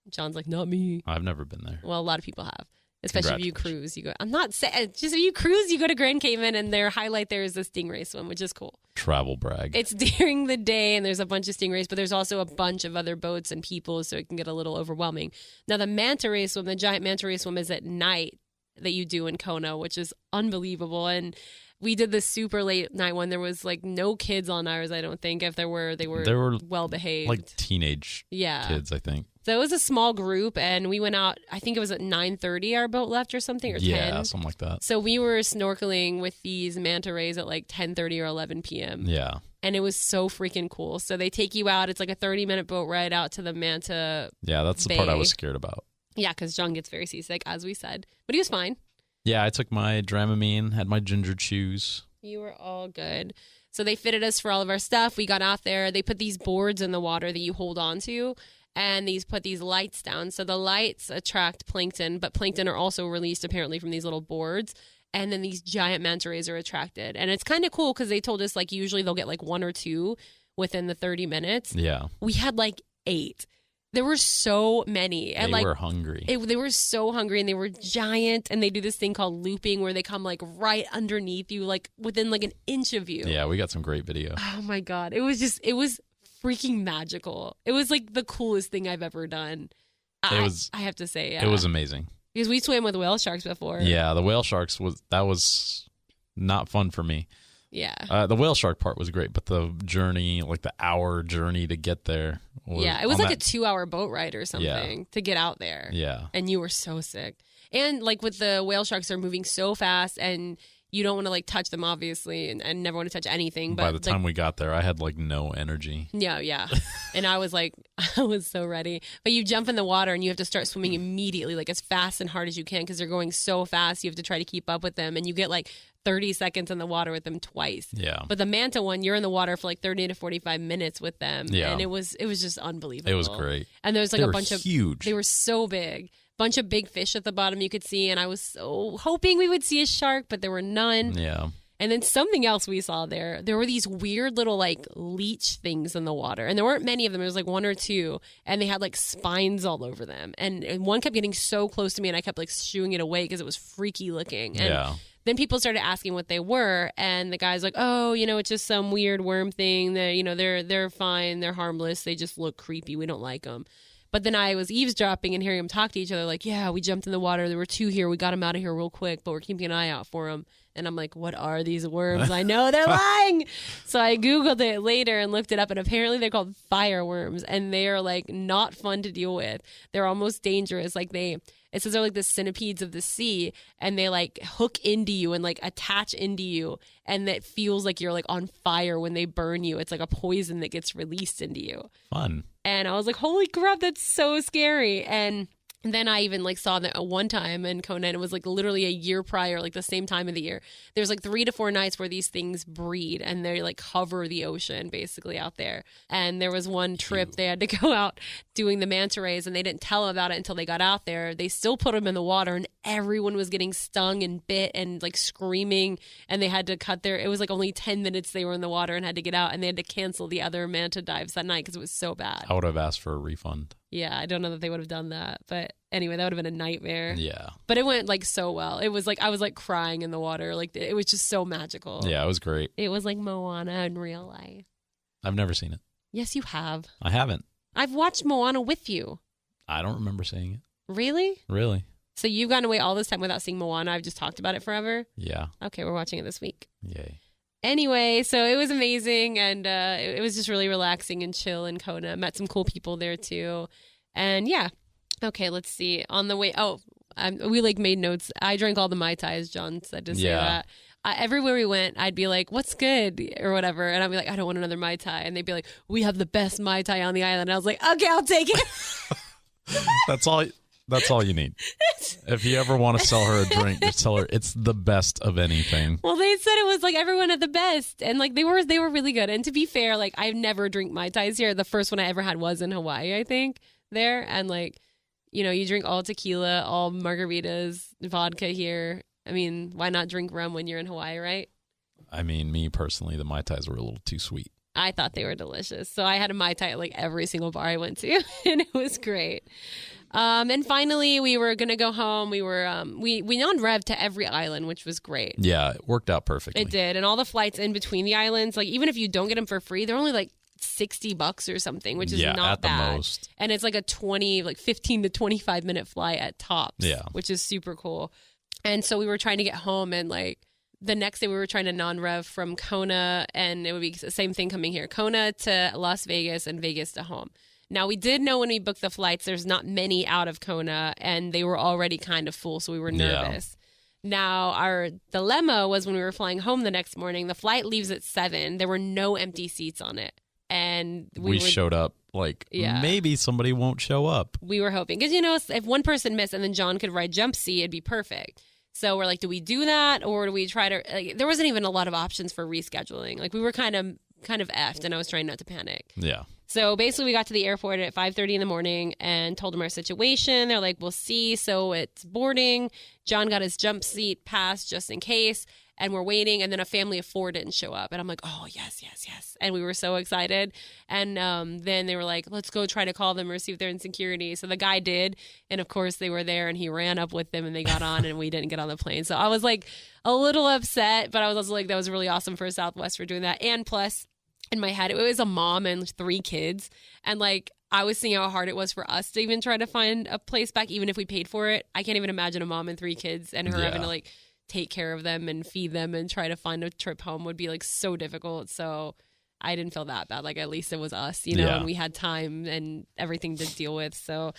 John's like, not me. I've never been there. Well, a lot of people have. Especially if you cruise, you go. I'm not saying just if you cruise, you go to Grand Cayman, and their highlight there is the stingray swim, which is cool. Travel brag. It's during the day, and there's a bunch of stingrays, but there's also a bunch of other boats and people, so it can get a little overwhelming. Now, the manta ray swim, the giant manta ray swim, is at night that you do in Kona, which is unbelievable. And we did the super late night one. There was like no kids on ours, I don't think. If there were, they were well behaved, like teenage kids, I think. So it was a small group, and we went out, I think it was at 9:30 our boat left or something, or 10. Yeah, something like that. So we were snorkeling with these manta rays at like 10:30 or 11 p.m. Yeah. And it was so freaking cool. So they take you out. It's like a 30-minute boat ride out to the manta Yeah, that's the part I was scared about. Yeah, because John gets very seasick, as we said. But he was fine. Yeah, I took my Dramamine, had my ginger chews. You were all good. So they fitted us for all of our stuff. We got out there. They put these boards in the water that you hold on to. And put these lights down. So the lights attract plankton, but plankton are also released apparently from these little boards. And then these giant manta rays are attracted. And it's kind of cool because they told us like usually they'll get like 1 or 2 within the 30 minutes. Yeah. We had like 8. There were so many. And they were hungry. They were so hungry, and they were giant. And they do this thing called looping where they come like right underneath you, like within like an inch of you. Yeah, we got some great video. Oh my God. It was freaking magical. It was like the coolest thing I've ever done. I have to say, yeah. It was amazing. Because we swam with whale sharks before. Yeah, the whale sharks was not fun for me. Yeah. The whale shark part was great, but the journey, like the hour journey to get there. It was like a 2-hour boat ride or something to get out there. Yeah. And you were so sick. And like with the whale sharks, they're moving so fast, and you don't want to like touch them, obviously, and never want to touch anything. But by the time we got there, I had like no energy. Yeah. And I was so ready. But you jump in the water and you have to start swimming immediately, like as fast and hard as you can, because they're going so fast. You have to try to keep up with them, and you get like 30 seconds in the water with them twice. Yeah. But the manta one, you're in the water for like 30 to 45 minutes with them. Yeah. And it was just unbelievable. It was great. And there was like a bunch of huge. They were so big. Bunch of big fish at the bottom you could see, and I was so hoping we would see a shark, but there were none. Yeah. And then something else we saw there were these weird little like leech things in the water, and there weren't many of them. There was like 1 or 2, and they had like spines all over them, and one kept getting so close to me, and I kept like shooing it away because it was freaky looking. And then people started asking what they were, and the guy's like, "Oh, it's just some weird worm thing. That they're fine, they're harmless. They just look creepy. We don't like them." But then I was eavesdropping and hearing them talk to each other like, yeah, we jumped in the water. There were 2 here. We got them out of here real quick, but we're keeping an eye out for them. And I'm like, what are these worms? I know they're lying. So I Googled it later and looked it up, and apparently they're called fireworms, and they are like not fun to deal with. They're almost dangerous. Like it says they're like the centipedes of the sea, and they like hook into you and like attach into you, and that feels like you're like on fire when they burn you. It's like a poison that gets released into you. Fun. And I was like, holy crap, that's so scary. And then I even like saw that one time in Kona, and it was like literally a year prior, like the same time of the year. There's like 3 to 4 nights where these things breed, and they like cover the ocean basically out there. And there was one trip they had to go out doing the manta rays, and they didn't tell them about it until they got out there. They still put them in the water, and everyone was getting stung and bit and like screaming, and they had to it was like only 10 minutes they were in the water and had to get out, and they had to cancel the other manta dives that night because it was so bad. I would have asked for a refund. Yeah, I don't know that they would have done that. But anyway, that would have been a nightmare. Yeah. But it went like so well. It was like I was like crying in the water. Like it was just so magical. Yeah, it was great. It was like Moana in real life. I've never seen it. Yes, you have. I haven't. I've watched Moana with you. I don't remember seeing it. Really? Really? So you've gone away all this time without seeing Moana. I've just talked about it forever? Yeah. Okay, we're watching it this week. Yay. Anyway, so it was amazing, and it was just really relaxing and chill in Kona. Met some cool people there too. And yeah. Okay, let's see. On the way, we like made notes. I drank all the Mai Tai, as John said to say that. Everywhere we went, I'd be like, what's good? Or whatever. And I'd be like, I don't want another Mai Tai. And they'd be like, we have the best Mai Tai on the island. And I was like, okay, I'll take it. That's all you need. If you ever want to sell her a drink, just tell her it's the best of anything. Well, they said it was like everyone had the best, and like they were really good. And to be fair, like I've never drink Mai Tais here. The first one I ever had was in Hawaii, I think, there. And like, you drink all tequila, all margaritas, vodka here. I mean, why not drink rum when you're in Hawaii, right? I mean, me personally, the Mai Tais were a little too sweet. I thought they were delicious. So I had a Mai Tai at like every single bar I went to, and it was great. And finally, we were going to go home. We were we non-rev to every island, which was great. Yeah, it worked out perfectly. It did. And all the flights in between the islands, like even if you don't get them for free, they're only like $60 or something, which is not at bad. The most. And it's like a 15 to 25 minute flight at tops, Yeah. which is super cool. And so we were trying to get home, and like the next day we were trying to non-rev from Kona, and it would be the same thing coming here, Kona to Las Vegas and Vegas to home. Now, we did know when we booked the flights, there's not many out of Kona, and they were already kind of full, so we were nervous. Yeah. Now, our dilemma was when we were flying home the next morning, the flight leaves at 7. There were no empty seats on it. And we showed up like, maybe somebody won't show up. We were hoping. Because, you know, if one person missed and then John could ride jump seat, it'd be perfect. So we're like, do we do that? Or do we try to... Like, there wasn't even a lot of options for rescheduling. Like, we were kind of effed, and I was trying not to panic. Yeah. So basically, we got to the airport at 5:30 in the morning and told them our situation. They're like, we'll see. So it's boarding. John got his jump seat pass just in case. And we're waiting. And then a family of 4 didn't show up. And I'm like, oh, yes. And we were so excited. And then they were like, let's go try to call them or see if they're in security. So the guy did. And of course, they were there. And he ran up with them and they got on and we didn't get on the plane. So I was like a little upset. But I was also like, that was really awesome for Southwest for doing that. And plus, in my head, it was a mom and 3 kids. And like, I was seeing how hard it was for us to even try to find a place back, even if we paid for it. I can't even imagine a mom and 3 kids and her having to like take care of them and feed them and try to find a trip home would be like so difficult. So I didn't feel that bad. Like, at least it was us, you know, and we had time and everything to deal with. So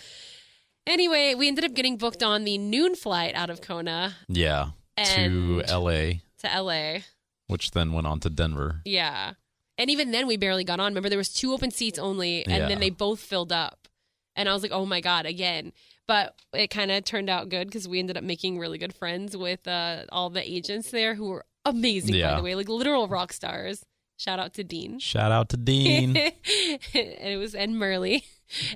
anyway, we ended up getting booked on the noon flight out of Kona. Yeah. To LA. To LA. Which then went on to Denver. Yeah. And even then we barely got on. Remember, there was 2 open seats only, and then they both filled up. And I was like, oh my God, again. But it kind of turned out good because we ended up making really good friends with all the agents there who were amazing, by the way, like literal rock stars. Shout out to Dean. and Merle.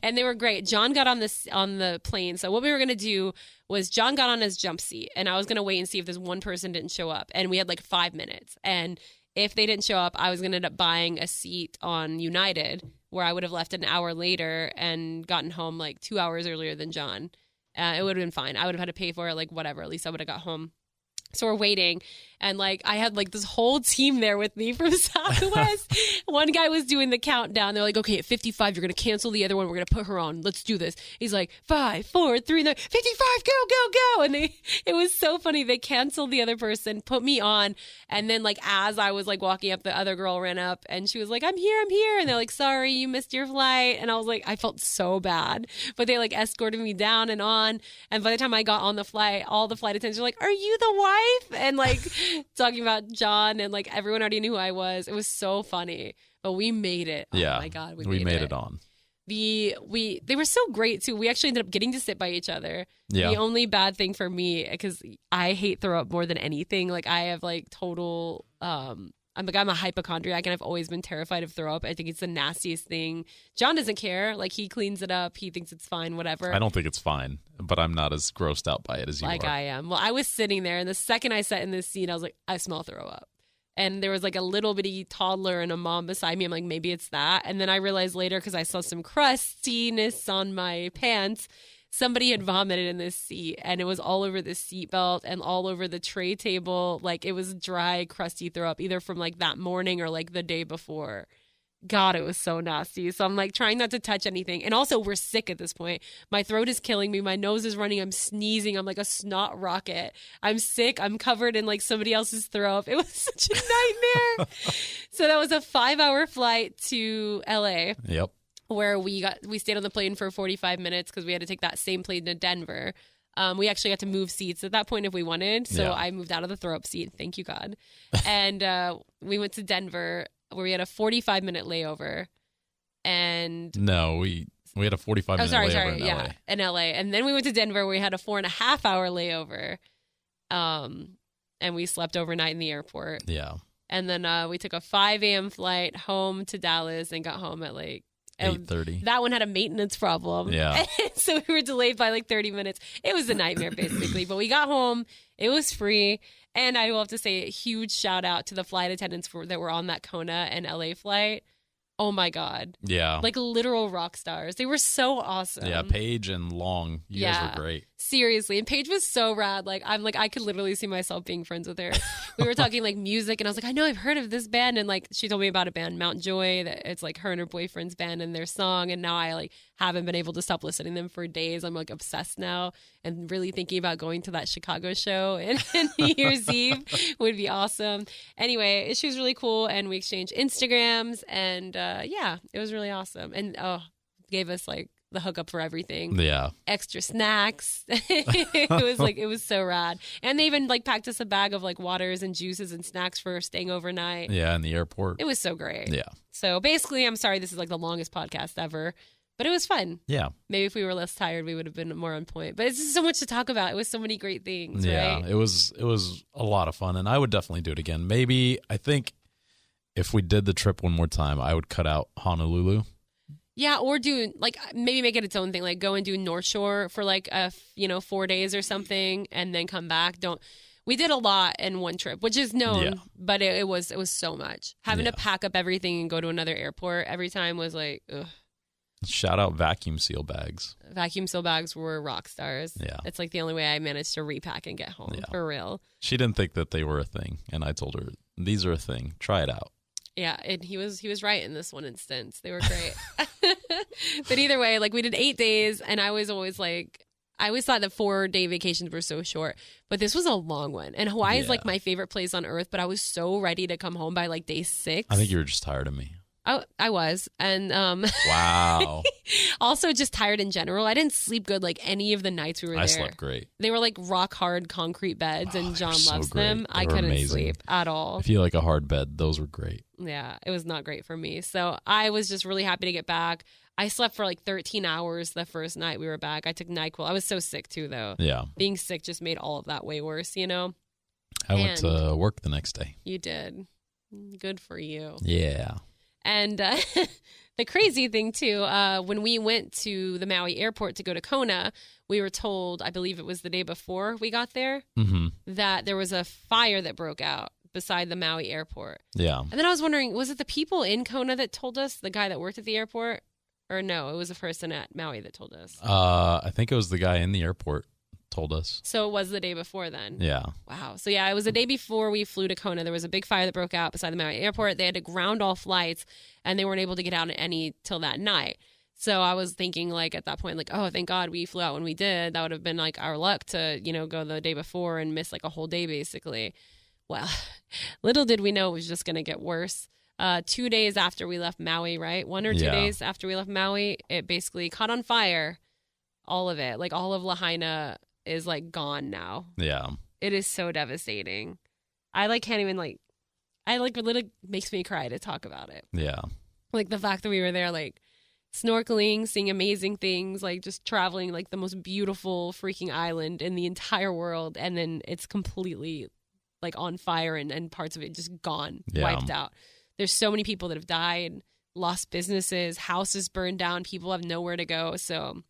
And they were great. John got on the plane. So what we were going to do was John got on his jump seat, and I was going to wait and see if this one person didn't show up. And we had like 5 minutes. And if they didn't show up, I was going to end up buying a seat on United, where I would have left an hour later and gotten home like 2 hours earlier than John. It would have been fine. I would have had to pay for it, like whatever. At least I would have got home. So we're waiting, and like I had like this whole team there with me from Southwest. One guy was doing the countdown. They're like, okay, at 55, you're going to cancel the other one. We're going to put her on. Let's do this. He's like, 5, 4, 3, 55, go. And it was so funny. They canceled the other person, put me on. And then like, as I was like walking up, the other girl ran up and she was like, I'm here. And they're like, sorry, you missed your flight. And I was like, I felt so bad, but they like escorted me down and on. And by the time I got on the flight, all the flight attendants were like, are you the wife? And like talking about John, and like everyone already knew who I was. It was so funny, but we made it. Yeah. Oh my God. We made it on. They were so great too. We actually ended up getting to sit by each other. Yeah. The only bad thing for me, because I hate throw up more than anything. Like I have like total, I'm a hypochondriac, and I've always been terrified of throw up. I think it's the nastiest thing. John doesn't care. Like he cleans it up. He thinks it's fine, whatever. I don't think it's fine, but I'm not as grossed out by it as you are. Like I am. Well, I was sitting there, and the second I sat in this seat, I was like, I smell throw up. And there was like a little bitty toddler and a mom beside me. I'm like, maybe it's that. And then I realized later, because I saw some crustiness on my pants, somebody had vomited in this seat, and it was all over the seatbelt and all over the tray table. Like it was dry, crusty throw up, either from like that morning or like the day before. God, it was so nasty. So I'm like trying not to touch anything. And also we're sick at this point. My throat is killing me. My nose is running. I'm sneezing. I'm like a snot rocket. I'm sick. I'm covered in like somebody else's throw up. It was such a nightmare. So that was a 5-hour flight to LA. Yep. Where we stayed on the plane for 45 minutes because we had to take that same plane to Denver. We actually got to move seats at that point if we wanted. So I moved out of the throw up seat. Thank you, God. And we went to Denver, where we had a 45-minute layover. And no, we had a 45-minute layover in LA. In LA. And then we went to Denver, where we had a 4.5-hour layover. And we slept overnight in the airport. Yeah. And then we took a 5 a.m. flight home to Dallas and got home at like And 8:30. that one had a maintenance problem. Yeah. So we were delayed by like 30 minutes. It was a nightmare, basically. But we got home. It was free. And I will have to say a huge shout out to the flight attendants that were on that Kona and LA flight. Oh my God. Yeah. Like literal rock stars. They were so awesome. Yeah, Paige and Long. You guys were great. Seriously. And Paige was so rad. Like, I could literally see myself being friends with her. We were talking like music, and I was like, I know I've heard of this band. And like, she told me about a band, Mount Joy, that it's like her and her boyfriend's band and their song. And now I like haven't been able to stop listening to them for days. I'm like obsessed now and really thinking about going to that Chicago show and New Year's Eve would be awesome. Anyway, she was really cool, and we exchanged Instagrams, and it was really awesome. And gave us like the hookup for everything. Yeah. Extra snacks. It was so rad. And they even like packed us a bag of like waters and juices and snacks for staying overnight. Yeah, in the airport. It was so great. Yeah. So basically, I'm sorry this is like the longest podcast ever, but it was fun. Yeah. Maybe if we were less tired, we would have been more on point. But it's just so much to talk about. It was so many great things, Yeah, right? it was a lot of fun, and I would definitely do it again. Maybe, I think if we did the trip one more time, I would cut out Honolulu. Yeah, or do like maybe make it its own thing. Like go and do North Shore for like 4 days or something, and then come back. We did a lot in one trip, which is known, but it was so much. Having to pack up everything and go to another airport every time was like, ugh. Shout out vacuum seal bags. Vacuum seal bags were rock stars. Yeah. It's like the only way I managed to repack and get home, for real. She didn't think that they were a thing, and I told her, these are a thing. Try it out. Yeah, and he was right in this one instance. They were great. But either way, like we did 8 days, and I was always like, I always thought that 4-day vacations were so short, but this was a long one. And Hawaii is like my favorite place on earth, but I was so ready to come home by like day 6. I think you were just tired of me. I was. And wow. Also just tired in general. I didn't sleep good like any of the nights we were there. I slept great. They were like rock hard concrete beds, and John loves them. They I were couldn't amazing. sleep at all. If you like a hard bed, those were great. Yeah, it was not great for me. So I was just really happy to get back. I slept for like 13 hours the first night we were back. I took NyQuil. I was so sick too, though. Yeah. Being sick just made all of that way worse, you know? I went to work the next day. You did. Good for you. Yeah. And the crazy thing, too, when we went to the Maui airport to go to Kona, we were told, I believe it was the day before we got there, that there was a fire that broke out beside the Maui airport. Yeah. And then I was wondering, was it the people in Kona that told us, the guy that worked at the airport? Or no, it was a person at Maui that told us. I think it was the guy in the airport told us. So it was the day before then? Yeah. Wow. So yeah, it was the day before we flew to Kona. There was a big fire that broke out beside the Maui airport. They had to ground all flights, and they weren't able to get out any till that night. So I was thinking like at that point, like, oh, thank God we flew out when we did. That would have been like our luck to, go the day before and miss like a whole day basically. Well, little did we know it was just going to get worse. 2 days after we left Maui, right? 1 or 2 days after we left Maui, it basically caught on fire. All of it. Like all of Lahaina is like gone now. Yeah. It is so devastating. I like can't even like, it literally makes me cry to talk about it. Yeah. Like the fact that we were there, like snorkeling, seeing amazing things, like just traveling like the most beautiful freaking island in the entire world. And then it's completely like on fire and parts of it just gone, wiped out. There's so many people that have died, lost businesses, houses burned down, people have nowhere to go. So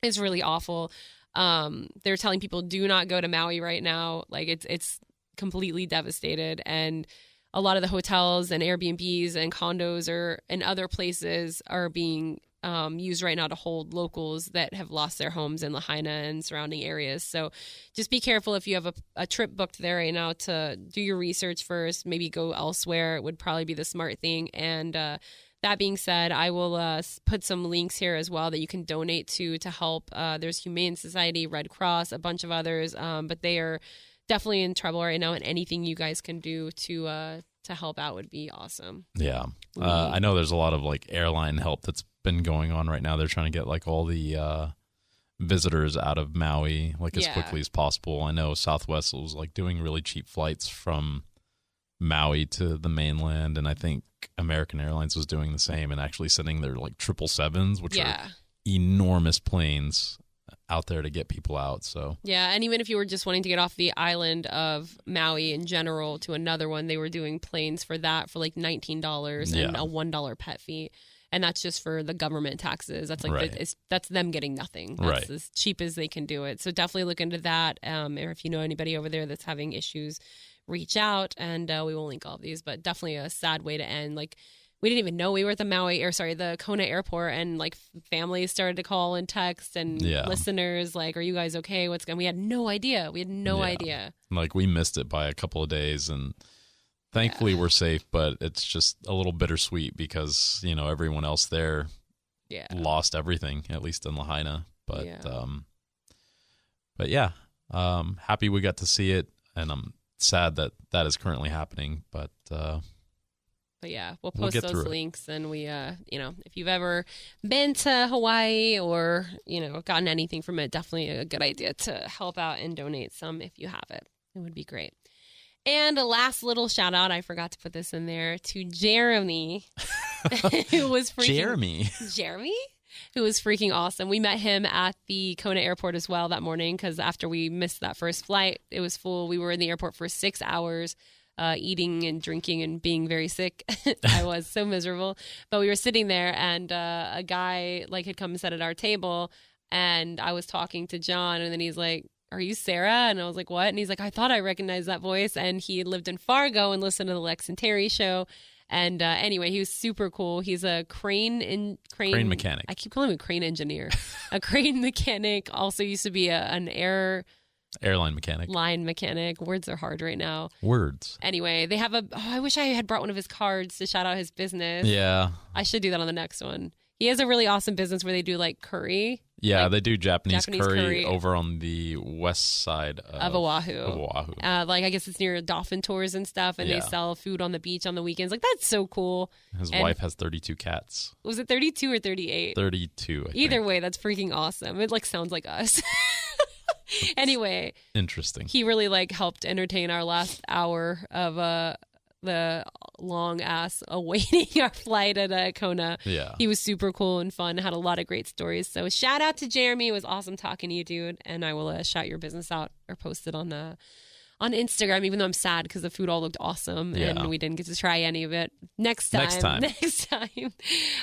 it's really awful. They're telling people do not go to Maui right now. Like it's completely devastated. And a lot of the hotels and Airbnbs and condos and other places are being used right now to hold locals that have lost their homes in Lahaina and surrounding areas. So just be careful if you have a trip booked there right now to do your research first, maybe go elsewhere. It would probably be the smart thing. And that being said, I will put some links here as well that you can donate to help. There's Humane Society, Red Cross, a bunch of others, but they are definitely in trouble right now, and anything you guys can do to help out would be awesome. Yeah. I know there's a lot of like airline help that's been going on right now. They're trying to get like all the visitors out of Maui like as quickly as possible. I know Southwest was like doing really cheap flights from Maui to the mainland, and I think American Airlines was doing the same and actually sending their like 777s, which are enormous planes out there to get people out. So yeah, and even if you were just wanting to get off the island of Maui in general to another one, they were doing planes for that for like $19 and a $1 pet fee. And that's just for the government taxes. That's like Right. that's them getting nothing. That's as cheap as they can do it. So definitely look into that. Or if you know anybody over there that's having issues, reach out, and we will link all of these. But definitely a sad way to end. Like, we didn't even know we were at the Kona airport, and like families started to call and text, and listeners like, "Are you guys okay? What's going?" We had no idea. We had no idea. Like, we missed it by a couple of days, and thankfully we're safe. But it's just a little bittersweet because everyone else there lost everything, at least in Lahaina. But happy we got to see it, and I'm sad that is currently happening. But yeah, we'll post those links, and we, if you've ever been to Hawaii or, gotten anything from it, definitely a good idea to help out and donate some if you have it. It would be great. And a last little shout out, I forgot to put this in there, to Jeremy, who was Jeremy, who was freaking awesome. We met him at the Kona airport as well that morning, because after we missed that first flight, it was full. We were in the airport for 6 hours. Eating and drinking and being very sick. I was so miserable. But we were sitting there, and a guy had come and sat at our table, and I was talking to John, and then he's like, "Are you Sarah?" And I was like, "What?" And he's like, "I thought I recognized that voice." And he lived in Fargo and listened to the Lex and Terry show. And anyway, he was super cool. He's a crane mechanic. I keep calling him a crane engineer. A crane mechanic. Also used to be an airline mechanic. Line mechanic. Words are hard right now. Words. Anyway, they have I wish I had brought one of his cards to shout out his business. Yeah. I should do that on the next one. He has a really awesome business where they do curry. Yeah, they do Japanese curry over on the west side of Oahu. I guess it's near dolphin tours and stuff, and they sell food on the beach on the weekends. That's so cool. His wife has 32 cats. Was it 32 or 38? 32, Either way, that's freaking awesome. It sounds like us. Anyway, interesting. He really helped entertain our last hour of the long ass awaiting our flight at Kona. Yeah, he was super cool and fun. Had a lot of great stories. So shout out to Jeremy. It was awesome talking to you, dude. And I will shout your business out or post it on Instagram, even though I'm sad because the food all looked awesome and we didn't get to try any of it. Next time.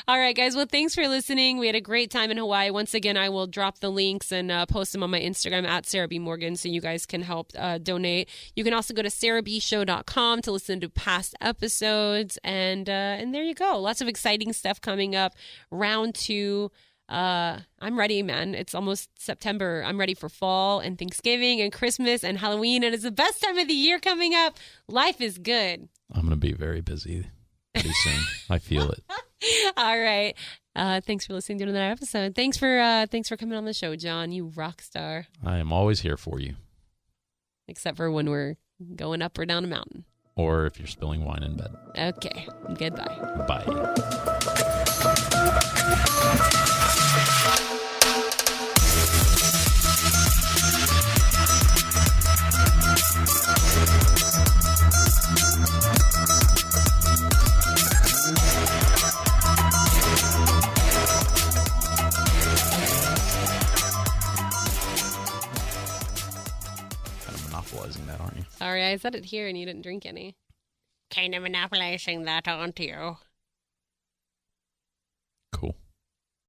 All right, guys. Well, thanks for listening. We had a great time in Hawaii. Once again, I will drop the links and post them on my Instagram at Sarah B. Morgan so you guys can help donate. You can also go to sarahbshow.com to listen to past episodes. And there you go. Lots of exciting stuff coming up. Round 2. I'm ready, man. It's almost September. I'm ready for fall and Thanksgiving and Christmas and Halloween, and it's the best time of the year coming up. Life is good. I'm going to be very busy pretty soon. I feel it. All right. Thanks for listening to another episode. Thanks for coming on the show, John. You rock star. I am always here for you. Except for when we're going up or down a mountain. Or if you're spilling wine in bed. Okay. Goodbye. Bye. Monopolizing that, aren't you? Sorry, I said it here and you didn't drink any. Kind of monopolizing that, aren't you? Cool.